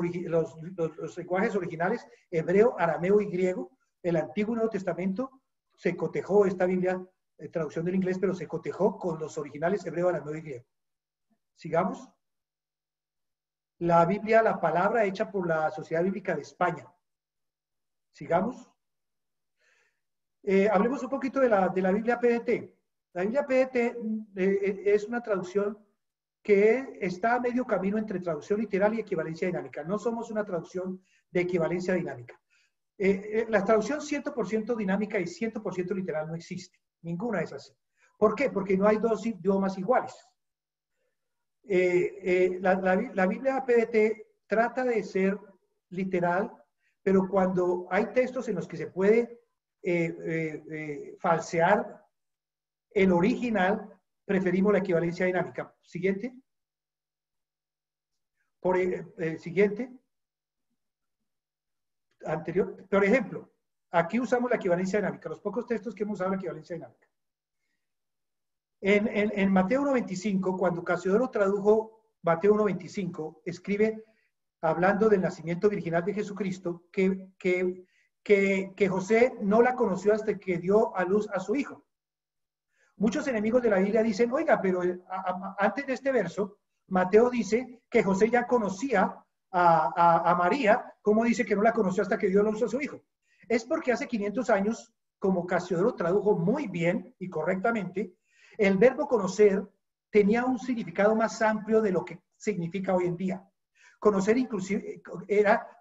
lenguajes originales, hebreo, arameo y griego. El Antiguo y Nuevo Testamento se cotejó esta Biblia, traducción del inglés, pero se cotejó con los originales hebreo, arameo y griego. Sigamos. La Biblia, la palabra hecha por la Sociedad Bíblica de España. Sigamos. Hablemos un poquito de la Biblia PDT. La Biblia PDT es una traducción que está a medio camino entre traducción literal y equivalencia dinámica. No somos una traducción de equivalencia dinámica. La traducción 100% dinámica y 100% literal no existe. Ninguna es así. ¿Por qué? Porque no hay dos idiomas iguales. La Biblia PDT trata de ser literal, pero cuando hay textos en los que se puede falsear el original, preferimos la equivalencia dinámica. Siguiente. Siguiente. Anterior. Por ejemplo, aquí usamos la equivalencia dinámica. Los pocos textos que hemos usado la equivalencia dinámica. En Mateo 1.25, cuando Casiodoro tradujo Mateo 1.25, escribe, hablando del nacimiento virginal de Jesucristo, que José no la conoció hasta que dio a luz a su hijo. Muchos enemigos de la Biblia dicen, oiga, pero antes de este verso, Mateo dice que José ya conocía a María, como dice que no la conoció hasta que Dios lo usó a su hijo. Es porque hace 500 años, como Casiodoro tradujo muy bien y correctamente, el verbo conocer tenía un significado más amplio de lo que significa hoy en día. Conocer inclusive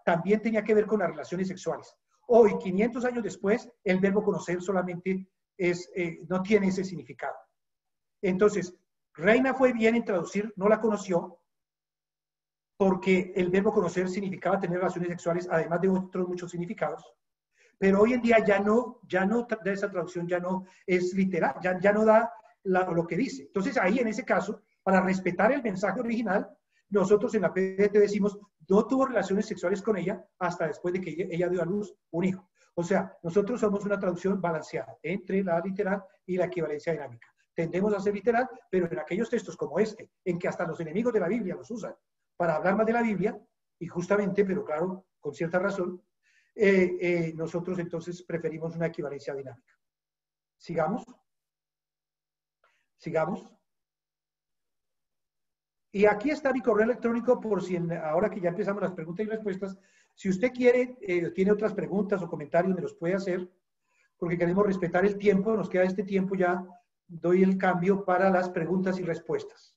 también tenía que ver con las relaciones sexuales. Hoy, 500 años después, el verbo conocer solamente no tiene ese significado. Entonces, Reina fue bien en traducir, no la conoció, porque el verbo conocer significaba tener relaciones sexuales, además de otros muchos significados. Pero hoy en día ya no de esa traducción ya no es literal, ya no da lo que dice. Entonces ahí en ese caso, para respetar el mensaje original, nosotros en la PDT decimos, no tuvo relaciones sexuales con ella hasta después de que ella dio a luz un hijo. O sea, nosotros somos una traducción balanceada entre la literal y la equivalencia dinámica. Tendemos a ser literal, pero en aquellos textos como este, en que hasta los enemigos de la Biblia los usan para hablar más de la Biblia, y justamente, pero claro, con cierta razón, nosotros entonces preferimos una equivalencia dinámica. Sigamos. Sigamos. Y aquí está mi correo electrónico por si ahora que ya empezamos las preguntas y respuestas, si usted quiere, tiene otras preguntas o comentarios, me los puede hacer, porque queremos respetar el tiempo, nos queda este tiempo ya, doy el cambio para las preguntas y respuestas.